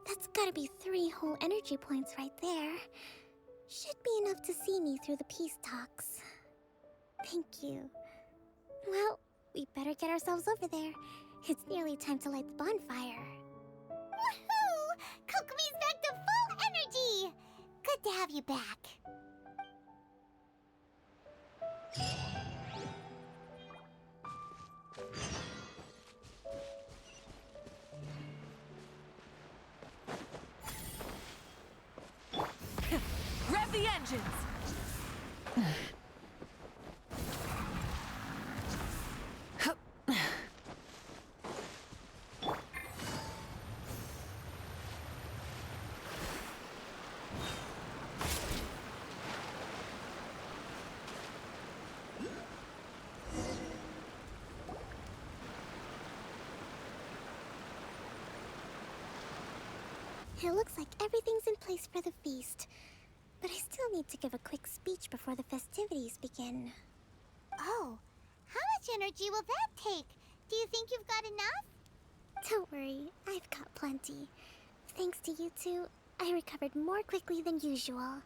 Speaker 1: That's gotta be 3 whole energy points right there. Should be enough to see me through the peace talks. Thank you. Well, we better get ourselves over there. It's nearly time to light the bonfire. Woohoo! Kokomi's back to full energy! Good to have you back.
Speaker 19: Rev the engines!
Speaker 1: It looks like everything's in place for the feast. But I still need to give a quick speech before the festivities begin. Oh, how much energy will that take? Do you think you've got enough? Don't worry, I've got plenty. Thanks to you two, I recovered more quickly than usual.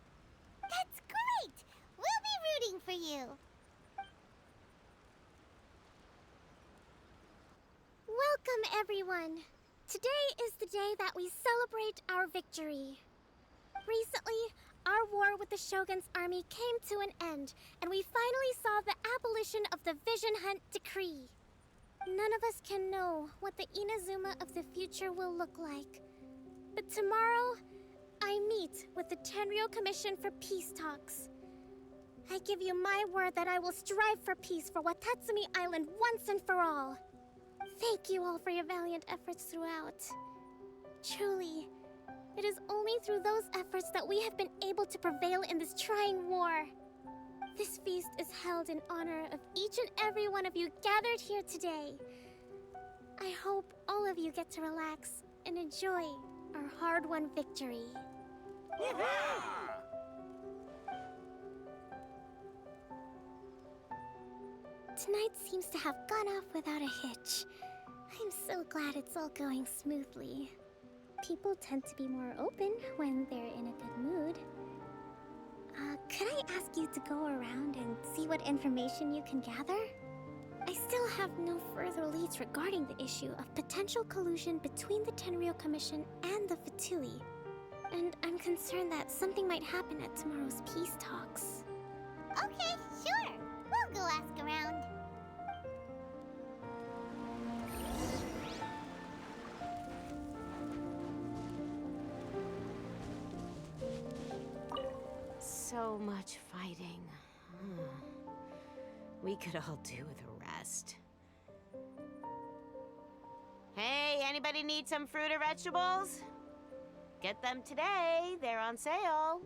Speaker 1: That's great! We'll be rooting for you! Welcome, everyone! Today is the day that we celebrate our victory. Recently, our war with the Shogun's army came to an end, and we finally saw the abolition of the Vision Hunt Decree. None of us can know what the Inazuma of the future will look like. But tomorrow, I meet with the Tenryou Commission for peace talks. I give you my word that I will strive for peace for Watatsumi Island once and for all. Thank you all for your valiant efforts throughout. Truly, it is only through those efforts that we have been able to prevail in this trying war. This feast is held in honor of each and every one of you gathered here today. I hope all of you get to relax and enjoy our hard-won victory. Tonight seems to have gone off without a hitch. I'm so glad it's all going smoothly. People tend to be more open when they're in a good mood. Could I ask you to go around and see what information you can gather? I still have no further leads regarding the issue of potential collusion between the Tenryou Commission and the Fatui. And I'm concerned that something might happen at tomorrow's peace talks. Okay, sure. We'll go ask around.
Speaker 14: So much fighting. We could all do with a rest. Hey, anybody need some fruit or vegetables? Get them today. They're on sale.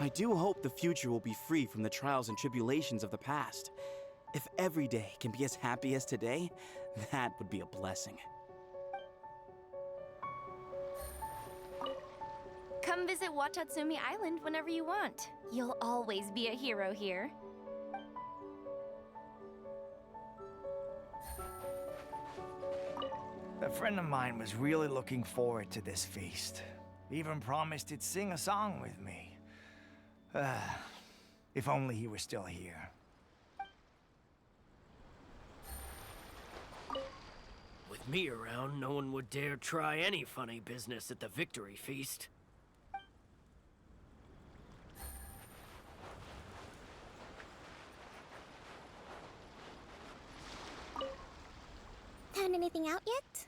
Speaker 16: I do hope the future will be free from the trials and tribulations of the past. If every day can be as happy as today, that would be a blessing.
Speaker 17: Come visit Watatsumi Island whenever you want. You'll always be a hero here.
Speaker 3: A friend of mine was really looking forward to this feast. Even promised he'd sing a song with me. If only he were still here.
Speaker 9: With me around, no one would dare try any funny business at the victory feast.
Speaker 1: Found anything out yet?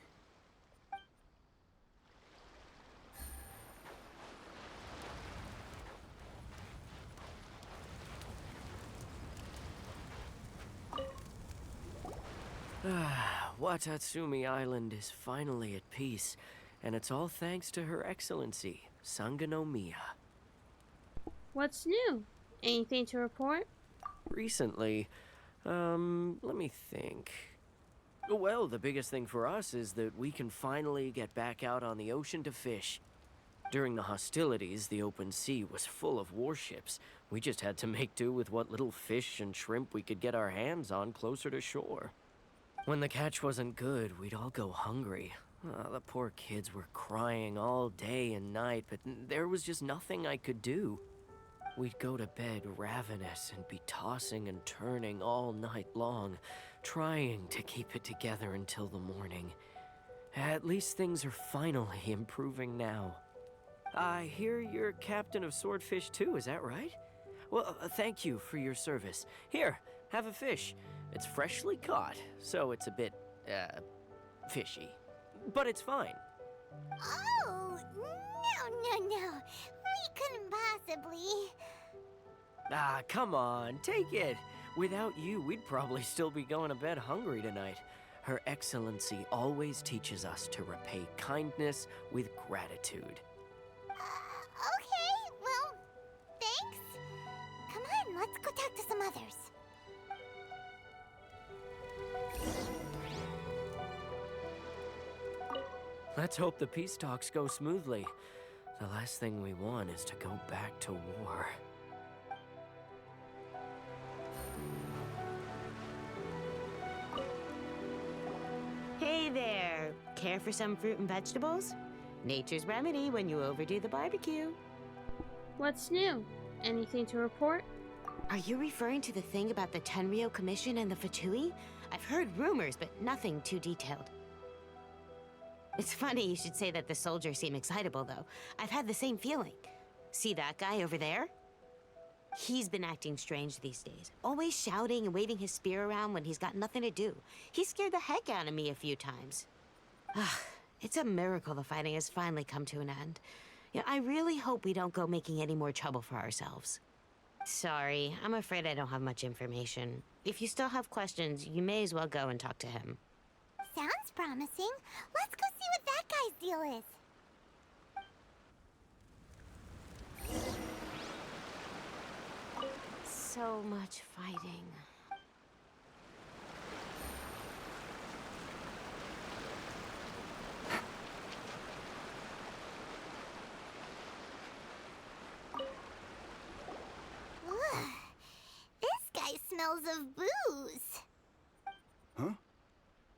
Speaker 9: Watatsumi Island is finally at peace, and it's all thanks to Her Excellency, Sangonomiya.
Speaker 4: What's new? Anything to report?
Speaker 9: Recently, let me think. Well, the biggest thing for us is that we can finally get back out on the ocean to fish. During the hostilities, the open sea was full of warships. We just had to make do with what little fish and shrimp we could get our hands on closer to shore. When the catch wasn't good, we'd all go hungry. The poor kids were crying all day and night, but there was just nothing I could do. We'd go to bed ravenous and be tossing and turning all night long, trying to keep it together until the morning. At least things are finally improving now. I hear you're captain of Swordfish too, is that right? Well, thank you for your service. Here, have a fish. It's freshly caught, so it's a bit, fishy. But it's fine.
Speaker 1: Oh, no. We couldn't possibly.
Speaker 9: Ah, come on, take it. Without you, we'd probably still be going to bed hungry tonight. Her Excellency always teaches us to repay kindness with gratitude.
Speaker 1: Okay, well, thanks. Come on, let's go talk to some others.
Speaker 9: Let's hope the peace talks go smoothly. The last thing we want is to go back to war.
Speaker 14: Hey there! Care for some fruit and vegetables? Nature's remedy when you overdo the barbecue.
Speaker 4: What's new? Anything to report?
Speaker 14: Are you referring to the thing about the Tenryou Commission and the Fatui? I've heard rumors, but nothing too detailed. It's funny you should say that the soldiers seem excitable, though. I've had the same feeling. See that guy over there? He's been acting strange these days. Always shouting and waving his spear around when he's got nothing to do. He scared the heck out of me a few times. It's a miracle the fighting has finally come to an end. Yeah, I really hope we don't go making any more trouble for ourselves. Sorry, I'm afraid I don't have much information. If you still have questions, you may as well go and talk to him.
Speaker 1: Sounds promising. Let's go see what that guy's deal is.
Speaker 14: So much fighting.
Speaker 1: Ugh. This guy smells of booze.
Speaker 18: Huh?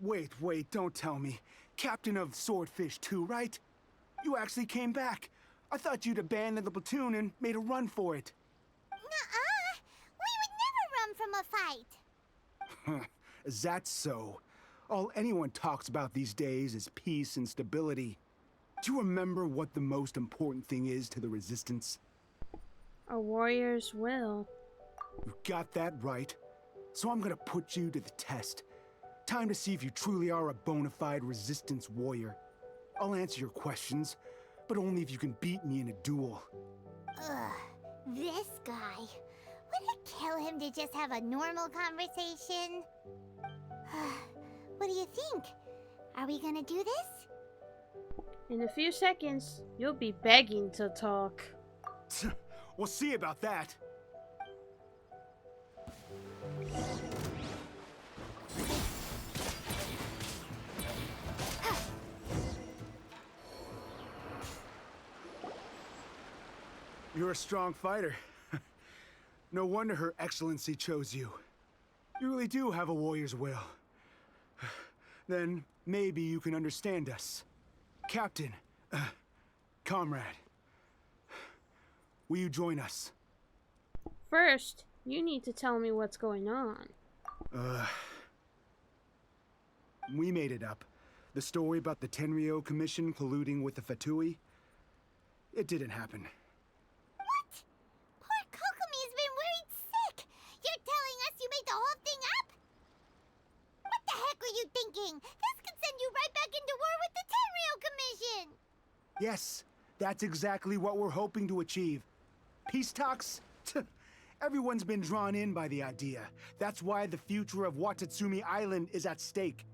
Speaker 18: Wait, don't tell me. Captain of Swordfish too, right? You actually came back. I thought you'd abandoned the platoon and made a run for it.
Speaker 1: Nuh-uh. We would never run from a fight.
Speaker 18: Is that so? All anyone talks about these days is peace and stability. Do you remember what the most important thing is to the Resistance?
Speaker 4: A warrior's will.
Speaker 18: You got that right. So I'm gonna put you to the test. Time to see if you truly are a bona fide Resistance warrior. I'll answer your questions, but only if you can beat me in a duel.
Speaker 1: Ugh, this guy. Would it kill him to just have a normal conversation? What do you think? Are we gonna do this?
Speaker 4: In a few seconds, you'll be begging to talk.
Speaker 18: We'll see about that. You're a strong fighter. No wonder Her Excellency chose you. You really do have a warrior's will. Then maybe you can understand us. Captain, comrade, will you join us?
Speaker 4: First, you need to tell me what's going on.
Speaker 18: We made it up. The story about the Tenryou Commission colluding with the Fatui, it didn't happen.
Speaker 1: What? Poor Kokomi's been worried sick. You're telling us you made the whole thing up? What the heck were you thinking? This could send you right back into war with the Tenryou Commission.
Speaker 18: Yes, that's exactly what we're hoping to achieve. Peace talks? Everyone's been drawn in by the idea. That's why the future of Watatsumi Island is at stake.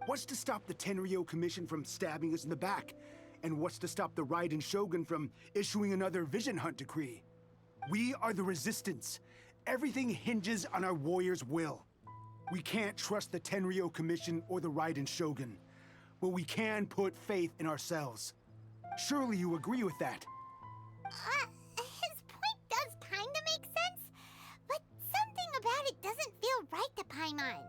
Speaker 18: What's to stop the Tenryou Commission from stabbing us in the back? And what's to stop the Raiden Shogun from issuing another Vision Hunt decree? We are the Resistance. Everything hinges on our warriors' will. We can't trust the Tenryou Commission or the Raiden Shogun, but we can put faith in ourselves. Surely you agree with that?
Speaker 1: His point does kinda make sense, but something about it doesn't feel right to Paimon.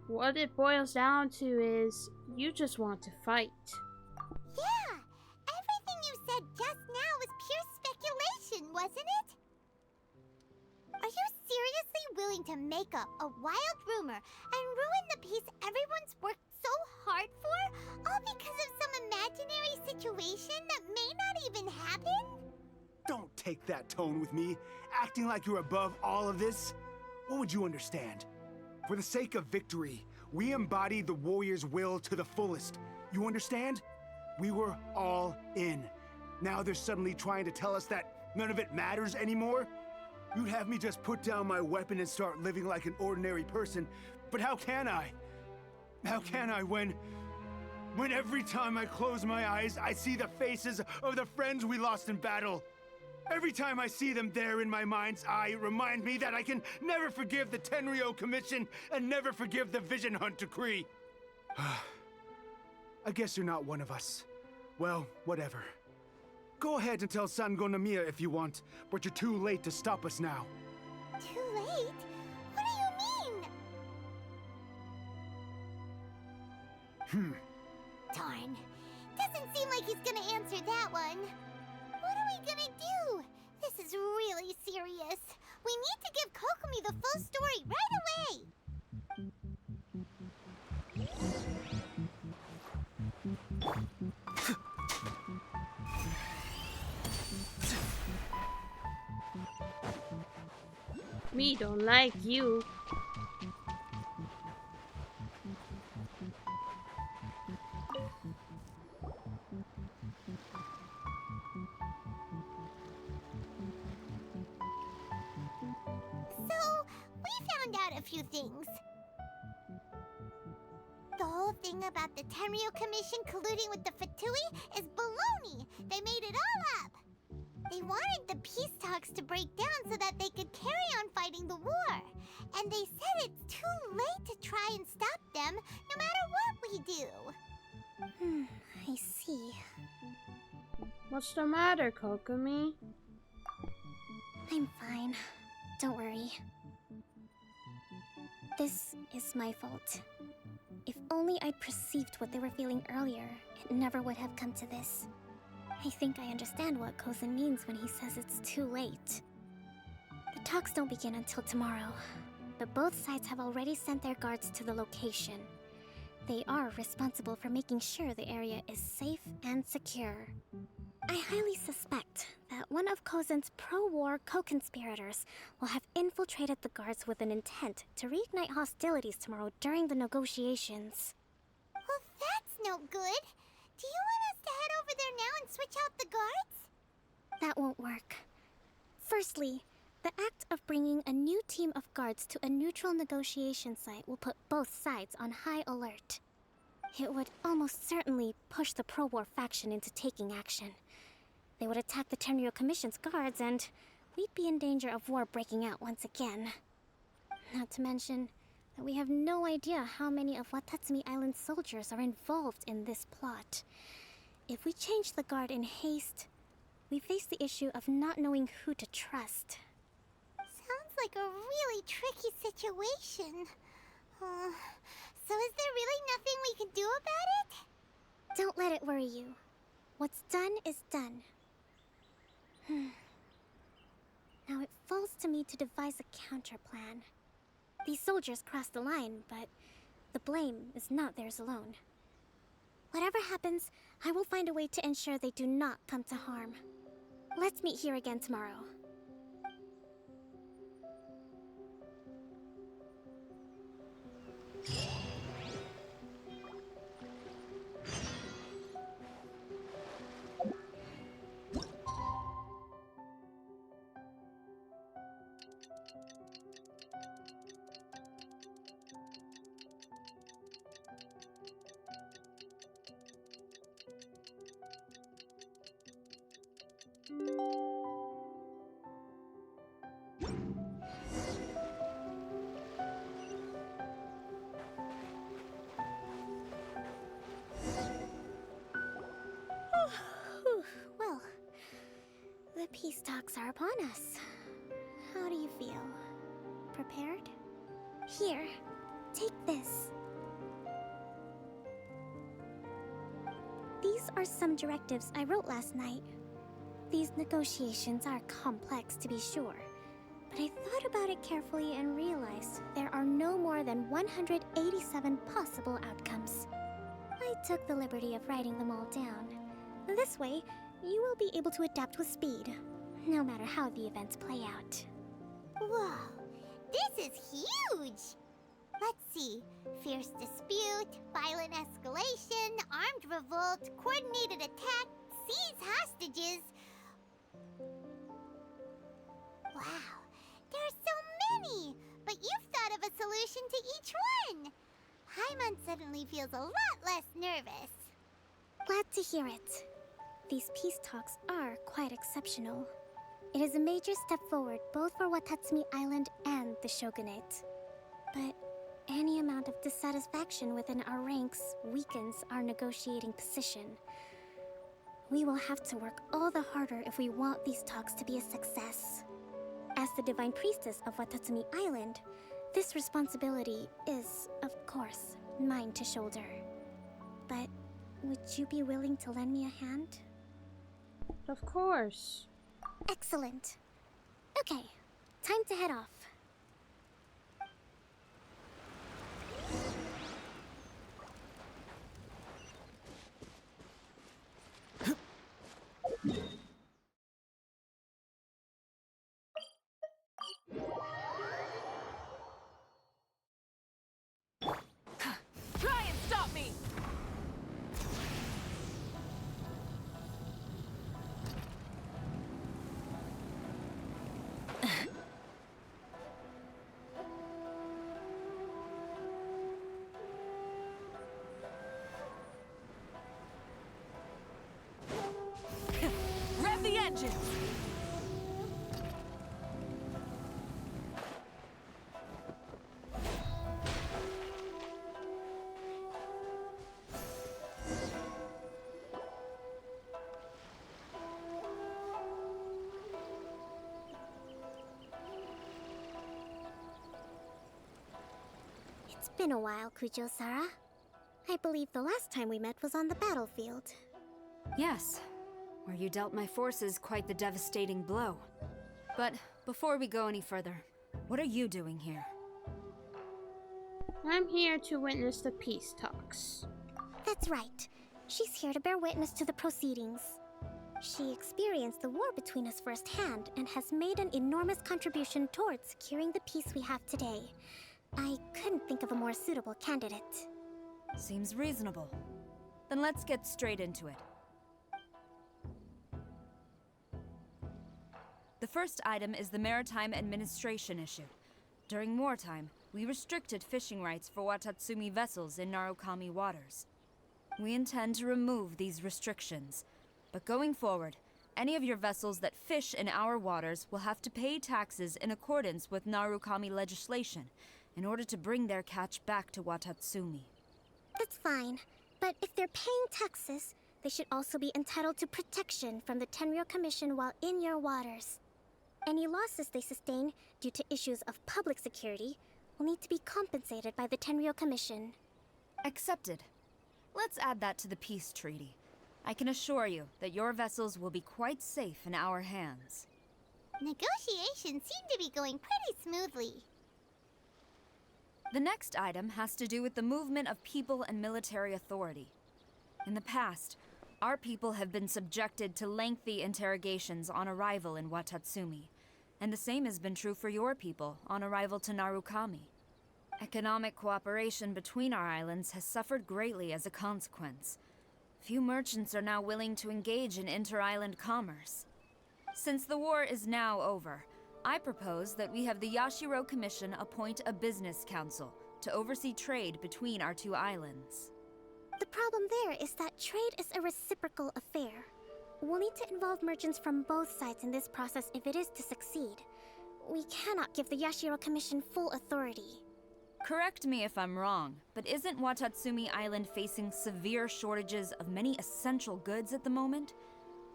Speaker 4: What it boils down to is you just want to fight.
Speaker 1: Yeah, everything you said just now was pure speculation, wasn't it? Are you seriously willing to make up a wild rumor and ruin the peace everyone's worked so hard for, all because of some imaginary situation that may not even happen?
Speaker 18: Don't take that tone with me, acting like you're above all of this. What would you understand? For the sake of victory, we embodied the warrior's will to the fullest. You understand? We were all in. Now they're suddenly trying to tell us that none of it matters anymore? You'd have me just put down my weapon and start living like an ordinary person, but how can I? How can I when every time I close my eyes, I see the faces of the friends we lost in battle? Every time I see them there in my mind's eye, it reminds me that I can never forgive the Tenryou Commission and never forgive the Vision Hunt Decree. I guess you're not one of us. Well, whatever. Go ahead and tell Sangonomiya if you want, but you're too late to stop us now.
Speaker 1: Too late? What do you mean? Darn. Doesn't seem like he's gonna answer that one. What are we gonna do? This is really serious. We need to give Kokomi the full story right away.
Speaker 4: Me don't like you.
Speaker 1: So, we found out a few things. The whole thing about the Tenryou Commission colluding with the Fatui is baloney. They made it all up. They wanted the peace talks to break down so that they could carry on fighting the war. And they said it's too late to try and stop them, no matter what we do.
Speaker 11: I see.
Speaker 4: What's the matter, Kokomi?
Speaker 11: I'm fine. Don't worry. This is my fault. If only I'd perceived what they were feeling earlier, it never would have come to this. I think I understand what Kozen means when he says it's too late. The talks don't begin until tomorrow, but both sides have already sent their guards to the location. They are responsible for making sure the area is safe and secure. I highly suspect that one of Kozen's pro-war co-conspirators will have infiltrated the guards with an intent to reignite hostilities tomorrow during the negotiations.
Speaker 1: Well, that's no good. Do you want us to head over there now and switch out the guards?
Speaker 11: That won't work. Firstly, the act of bringing a new team of guards to a neutral negotiation site will put both sides on high alert. It would almost certainly push the pro-war faction into taking action. They would attack the Tenryou Commission's guards, and we'd be in danger of war breaking out once again. Not to mention that we have no idea how many of Watatsumi Island's soldiers are involved in this plot. If we change the guard in haste, we face the issue of not knowing who to trust.
Speaker 1: Sounds like a really tricky situation. So is there really nothing we can do about it?
Speaker 11: Don't let it worry you. What's done is done. Now it falls to me to devise a counter plan. These soldiers crossed the line, but the blame is not theirs alone. Whatever happens, I will find a way to ensure they do not come to harm. Let's meet here again tomorrow. Peace talks are upon us. How do you feel? Prepared? Here, take this. These are some directives I wrote last night. These negotiations are complex, to be sure, but I thought about it carefully and realized there are no more than 187 possible outcomes. I took the liberty of writing them all down. This way, you will be able to adapt with speed, no matter how the events play out.
Speaker 1: Whoa, this is huge! Let's see. Fierce dispute, violent escalation, armed revolt, coordinated attack, seize hostages. Wow, there are so many! But you've thought of a solution to each one! Paimon suddenly feels a lot less nervous.
Speaker 11: Glad to hear it. These peace talks are quite exceptional. It is a major step forward both for Watatsumi Island and the Shogunate. But any amount of dissatisfaction within our ranks weakens our negotiating position. We will have to work all the harder if we want these talks to be a success. As the Divine Priestess of Watatsumi Island, this responsibility is, of course, mine to shoulder. But would you be willing to lend me a hand?
Speaker 4: Of course.
Speaker 11: Excellent. Okay, time to head off.
Speaker 19: Try and stop me! Rev the engines!
Speaker 11: It's been a while, Kujo-Sara. I believe the last time we met was on the battlefield.
Speaker 20: Yes, where you dealt my forces quite the devastating blow. But before we go any further, what are you doing here?
Speaker 4: I'm here to witness the peace talks.
Speaker 11: That's right. She's here to bear witness to the proceedings. She experienced the war between us firsthand and has made an enormous contribution towards securing the peace we have today. I couldn't think of a more suitable candidate.
Speaker 20: Seems reasonable. Then let's get straight into it. The first item is the Maritime Administration issue. During wartime, we restricted fishing rights for Watatsumi vessels in Narukami waters. We intend to remove these restrictions, but going forward, any of your vessels that fish in our waters will have to pay taxes in accordance with Narukami legislation in order to bring their catch back to Watatsumi.
Speaker 11: That's fine, but if they're paying taxes, they should also be entitled to protection from the Tenryou Commission while in your waters. Any losses they sustain due to issues of public security will need to be compensated by the Tenryou Commission.
Speaker 20: Accepted. Let's add that to the peace treaty. I can assure you that your vessels will be quite safe in our hands.
Speaker 1: Negotiations seem to be going pretty smoothly.
Speaker 20: The next item has to do with the movement of people and military authority. In the past, our people have been subjected to lengthy interrogations on arrival in Watatsumi, and the same has been true for your people on arrival to Narukami. Economic cooperation between our islands has suffered greatly as a consequence. Few merchants are now willing to engage in inter-island commerce. Since the war is now over, I propose that we have the Yashiro Commission appoint a business council to oversee trade between our two islands.
Speaker 11: The problem there is that trade is a reciprocal affair. We'll need to involve merchants from both sides in this process if it is to succeed. We cannot give the Yashiro Commission full authority.
Speaker 20: Correct me if I'm wrong, but isn't Watatsumi Island facing severe shortages of many essential goods at the moment?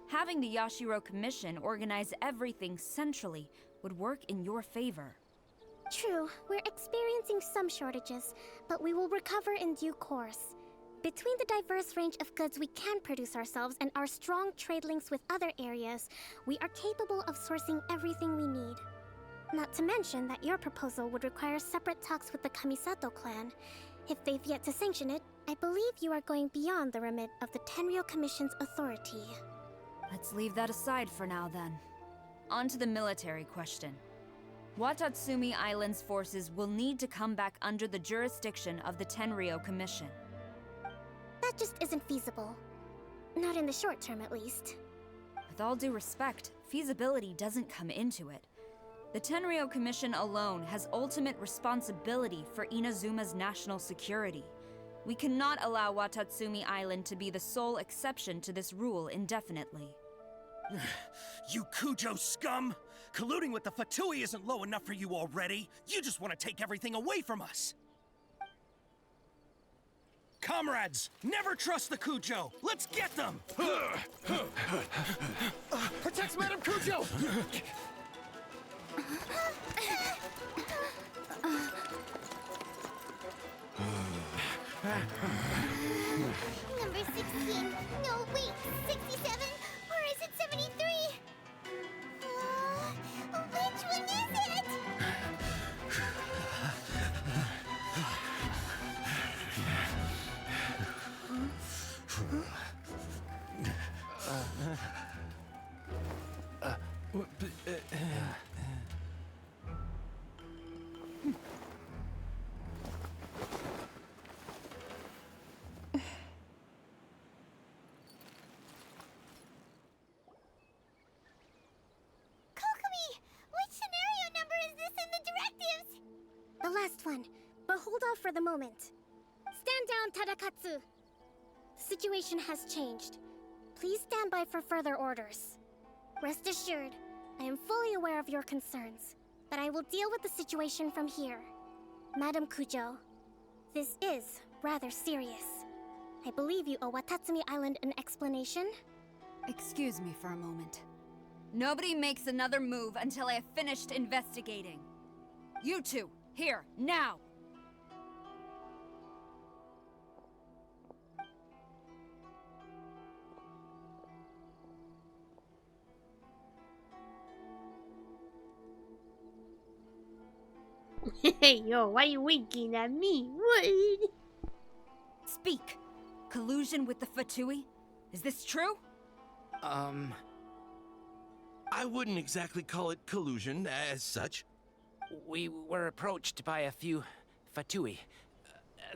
Speaker 20: Having the Yashiro Commission organize everything centrally would work in your favor.
Speaker 11: True, we're experiencing some shortages, but we will recover in due course. Between the diverse range of goods we can produce ourselves and our strong trade links with other areas, we are capable of sourcing everything we need. Not to mention that your proposal would require separate talks with the Kamisato clan. If they've yet to sanction it, I believe you are going beyond the remit of the Tenryou Commission's authority.
Speaker 20: Let's leave that aside for now, then. On to the military question. Watatsumi Island's forces will need to come back under the jurisdiction of the Tenryou Commission.
Speaker 11: That just isn't feasible. Not in the short term, at least.
Speaker 20: With all due respect, feasibility doesn't come into it. The Tenryou Commission alone has ultimate responsibility for Inazuma's national security. We cannot allow Watatsumi Island to be the sole exception to this rule indefinitely.
Speaker 21: You Kujo scum! Colluding with the Fatui isn't low enough for you already. You just want to take everything away from us. Comrades, never trust the Kujo. Let's get them!
Speaker 5: Protect Madame Kujo!
Speaker 1: Number 16. No, wait. 67? Or is it 73? Which one is it?
Speaker 11: The last one, but hold off for the moment. Stand down, Tadakatsu! The situation has changed. Please stand by for further orders. Rest assured, I am fully aware of your concerns, but I will deal with the situation from here. Madam Kujo, this is rather serious. I believe you owe Watatsumi Island an explanation?
Speaker 20: Excuse me for a moment. Nobody makes another move until I have finished investigating. You two, here, now!
Speaker 4: Hey, yo, why you winking at me? What?
Speaker 20: Speak! Collusion with the Fatui? Is this true?
Speaker 12: I wouldn't exactly call it collusion as such.
Speaker 22: We were approached by a few Fatui.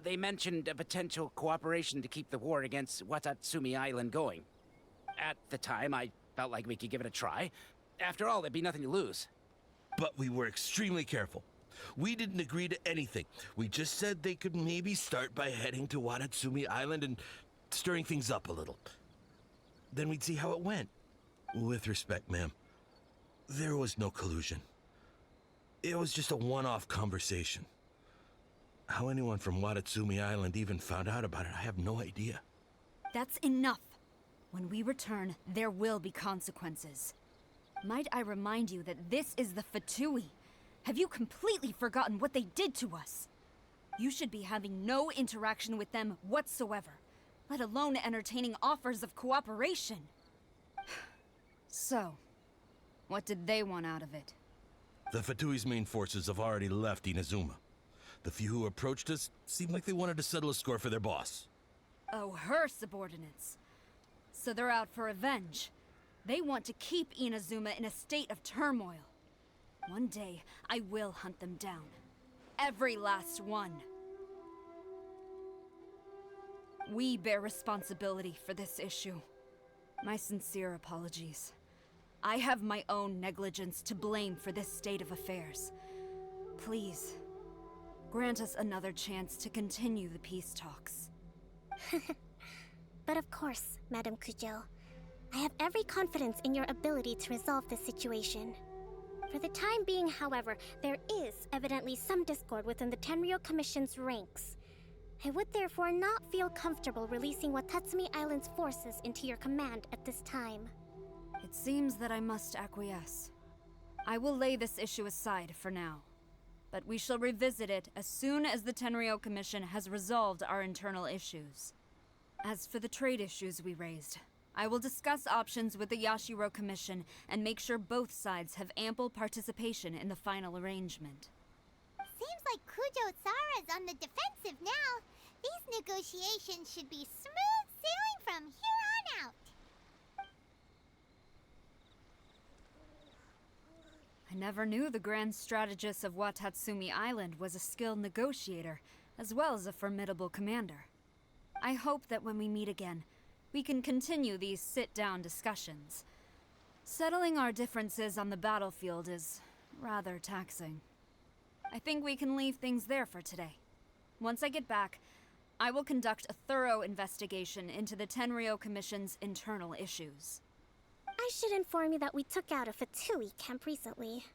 Speaker 22: They mentioned a potential cooperation to keep the war against Watatsumi Island going. At the time, I felt like we could give it a try. After all, there'd be nothing to lose.
Speaker 12: But we were extremely careful. We didn't agree to anything. We just said they could maybe start by heading to Watatsumi Island and stirring things up a little. Then we'd see how it went. With respect, ma'am, there was no collusion. It was just a one-off conversation. How anyone from Watatsumi Island even found out about it, I have no idea.
Speaker 20: That's enough. When we return, there will be consequences. Might I remind you that this is the Fatui? Have you completely forgotten what they did to us? You should be having no interaction with them whatsoever, let alone entertaining offers of cooperation. So, what did they want out of it?
Speaker 12: The Fatui's main forces have already left Inazuma. The few who approached us seemed like they wanted to settle a score for their boss.
Speaker 20: Oh, her subordinates. So they're out for revenge. They want to keep Inazuma in a state of turmoil. One day, I will hunt them down. Every last one. We bear responsibility for this issue. My sincere apologies. I have my own negligence to blame for this state of affairs. Please, grant us another chance to continue the peace talks.
Speaker 11: But of course, Madam Kujo. I have every confidence in your ability to resolve this situation. For the time being, however, there is evidently some discord within the Tenryou Commission's ranks. I would therefore not feel comfortable releasing Watatsumi Island's forces into your command at this time.
Speaker 20: It seems that I must acquiesce. I will lay this issue aside for now, but we shall revisit it as soon as the Tenryou Commission has resolved our internal issues. As for the trade issues we raised, I will discuss options with the Yashiro Commission and make sure both sides have ample participation in the final arrangement.
Speaker 1: Seems like Kujo-Sara's on the defensive now. These negotiations should be smooth sailing from here on out.
Speaker 20: I never knew the grand strategist of Watatsumi Island was a skilled negotiator, as well as a formidable commander. I hope that when we meet again, we can continue these sit-down discussions. Settling our differences on the battlefield is rather taxing. I think we can leave things there for today. Once I get back, I will conduct a thorough investigation into the Tenryou Commission's internal issues.
Speaker 11: I should inform you that we took out a Fatui camp recently.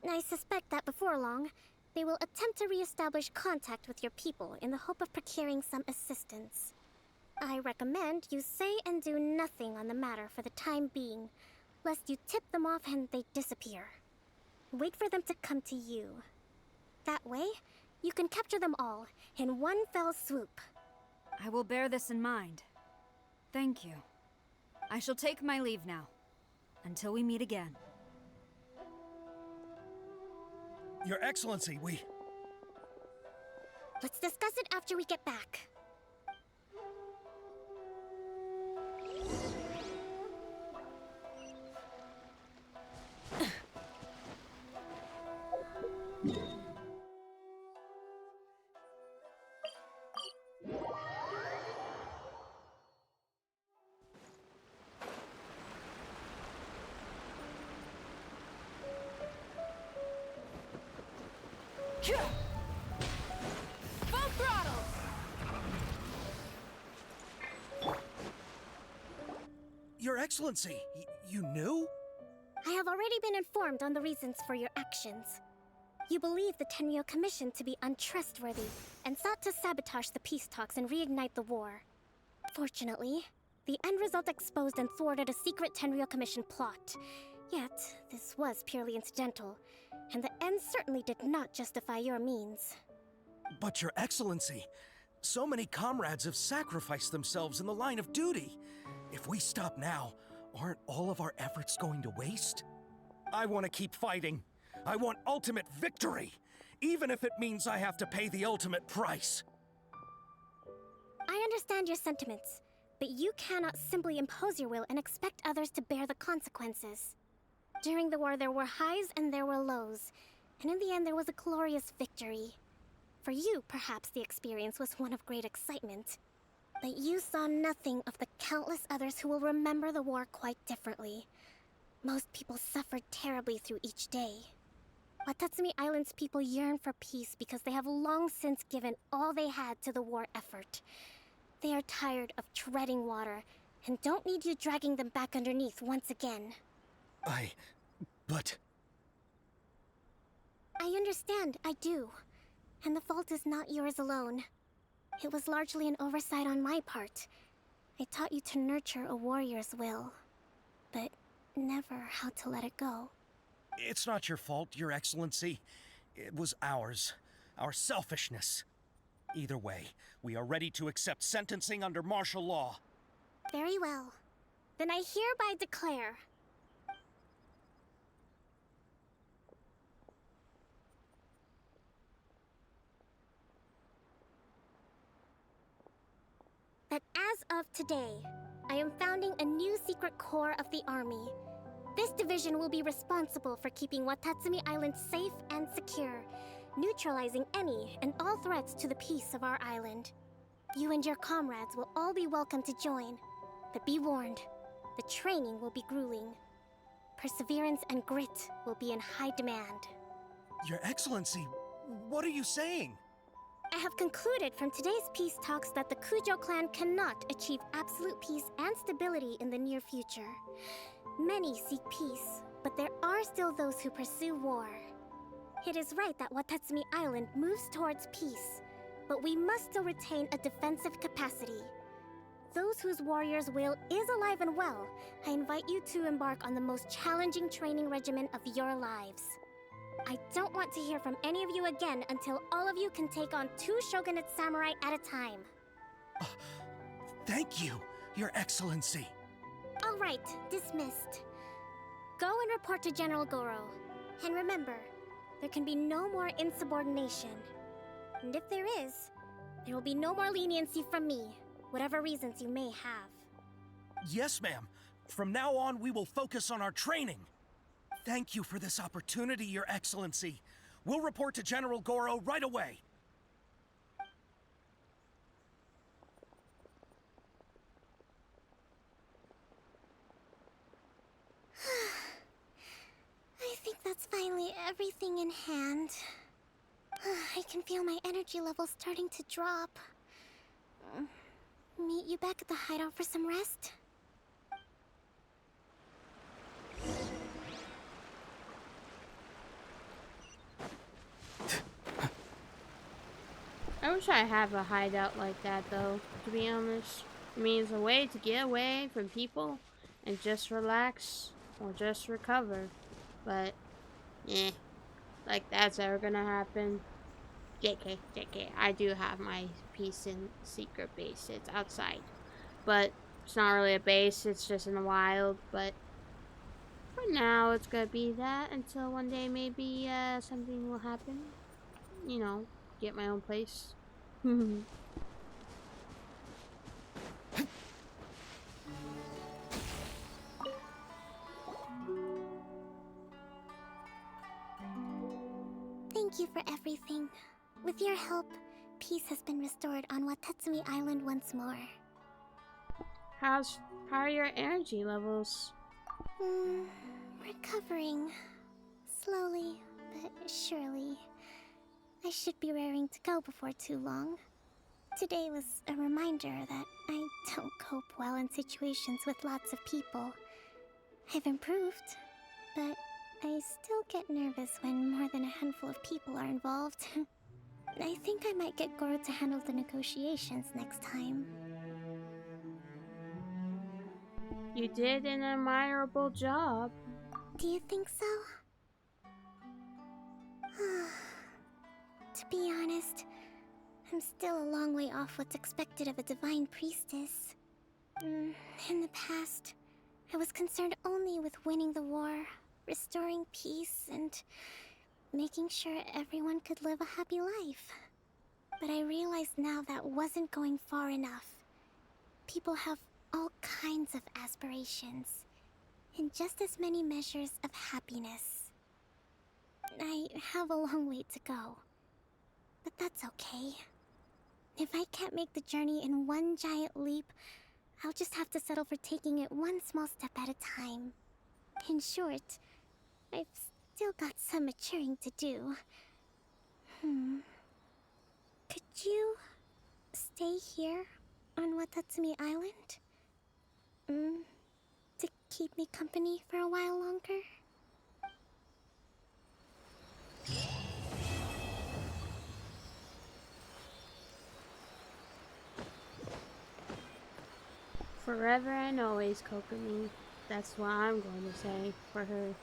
Speaker 11: I suspect that before long, they will attempt to re-establish contact with your people in the hope of procuring some assistance. I recommend you say and do nothing on the matter for the time being, lest you tip them off and they disappear. Wait for them to come to you. That way, you can capture them all in one fell swoop.
Speaker 20: I will bear this in mind. Thank you. I shall take my leave now. Until we meet again.
Speaker 21: Your Excellency, we...
Speaker 11: Let's discuss it after we get back.
Speaker 19: Full throttle!
Speaker 21: Your Excellency, you knew?
Speaker 11: I have already been informed on the reasons for your actions. You believe the Tenryou Commission to be untrustworthy and sought to sabotage the peace talks and reignite the war. Fortunately, the end result exposed and thwarted a secret Tenryou Commission plot. Yet, this was purely incidental, and the end certainly did not justify your means.
Speaker 21: But Your Excellency, so many comrades have sacrificed themselves in the line of duty. If we stop now, aren't all of our efforts going to waste? I want to keep fighting. I want ultimate victory, even if it means I have to pay the ultimate price.
Speaker 11: I understand your sentiments, but you cannot simply impose your will and expect others to bear the consequences. During the war, there were highs and there were lows, and in the end, there was a glorious victory. For you, perhaps the experience was one of great excitement. But you saw nothing of the countless others who will remember the war quite differently. Most people suffered terribly through each day. Watatsumi Island's people yearn for peace because they have long since given all they had to the war effort. They are tired of treading water and don't need you dragging them back underneath once again.
Speaker 21: But...
Speaker 11: I understand, I do. And the fault is not yours alone. It was largely an oversight on my part. I taught you to nurture a warrior's will, but never how to let it go.
Speaker 21: It's not your fault, Your Excellency. It was ours. Our selfishness. Either way, we are ready to accept sentencing under martial law.
Speaker 11: Very well. Then I hereby declare... that as of today, I am founding a new secret corps of the army. This division will be responsible for keeping Watatsumi Island safe and secure, neutralizing any and all threats to the peace of our island. You and your comrades will all be welcome to join, but be warned, the training will be grueling. Perseverance and grit will be in high demand.
Speaker 21: Your Excellency, what are you saying?
Speaker 11: I have concluded from today's peace talks that the Kujo clan cannot achieve absolute peace and stability in the near future. Many seek peace, but there are still those who pursue war. It is right that Watatsumi Island moves towards peace, but we must still retain a defensive capacity. those whose warrior's will is alive and well, I invite you to embark on the most challenging training regimen of your lives. I don't want to hear from any of you again until all of you can take on 2 Shogunate samurai at a time.
Speaker 21: Thank you, Your Excellency.
Speaker 11: All right, dismissed. Go and report to General Goro. And remember, there can be no more insubordination. And if there is, there will be no more leniency from me, whatever reasons you may have.
Speaker 21: Yes, ma'am. From now on, we will focus on our training. Thank you for this opportunity, Your Excellency. We'll report to General Goro right away.
Speaker 11: I think that's finally everything in hand. I can feel my energy levels starting to drop. Meet you back at the hideout for some rest?
Speaker 4: I wish I have a hideout like that though, to be honest. It means a way to get away from people and just relax or just recover. But, like that's ever gonna happen. JK, I do have my peace and secret base. It's outside. But it's not really a base, it's just in the wild. But for now, it's gonna be that until one day maybe something will happen. You know, get my own place.
Speaker 11: Thank you for everything. With your help, peace has been restored on Watatsumi Island once more.
Speaker 4: How are your energy levels?
Speaker 11: Recovering. Slowly, but surely. I should be raring to go before too long. Today was a reminder that I don't cope well in situations with lots of people. I've improved, but I still get nervous when more than a handful of people are involved. I think I might get Goro to handle the negotiations next time.
Speaker 4: You did an admirable job.
Speaker 11: Do you think so? To be honest, I'm still a long way off what's expected of a divine priestess. In the past, I was concerned only with winning the war, restoring peace, and making sure everyone could live a happy life. But I realize now that wasn't going far enough. People have all kinds of aspirations, and just as many measures of happiness. I have a long way to go, but that's okay. If I can't make the journey in one giant leap, I'll just have to settle for taking it one small step at a time. In short, I've still got some maturing to do. Could you stay here on Watatsumi Island? To keep me company for a while longer?
Speaker 4: Forever and always, Kokomi. That's what I'm going to say for her.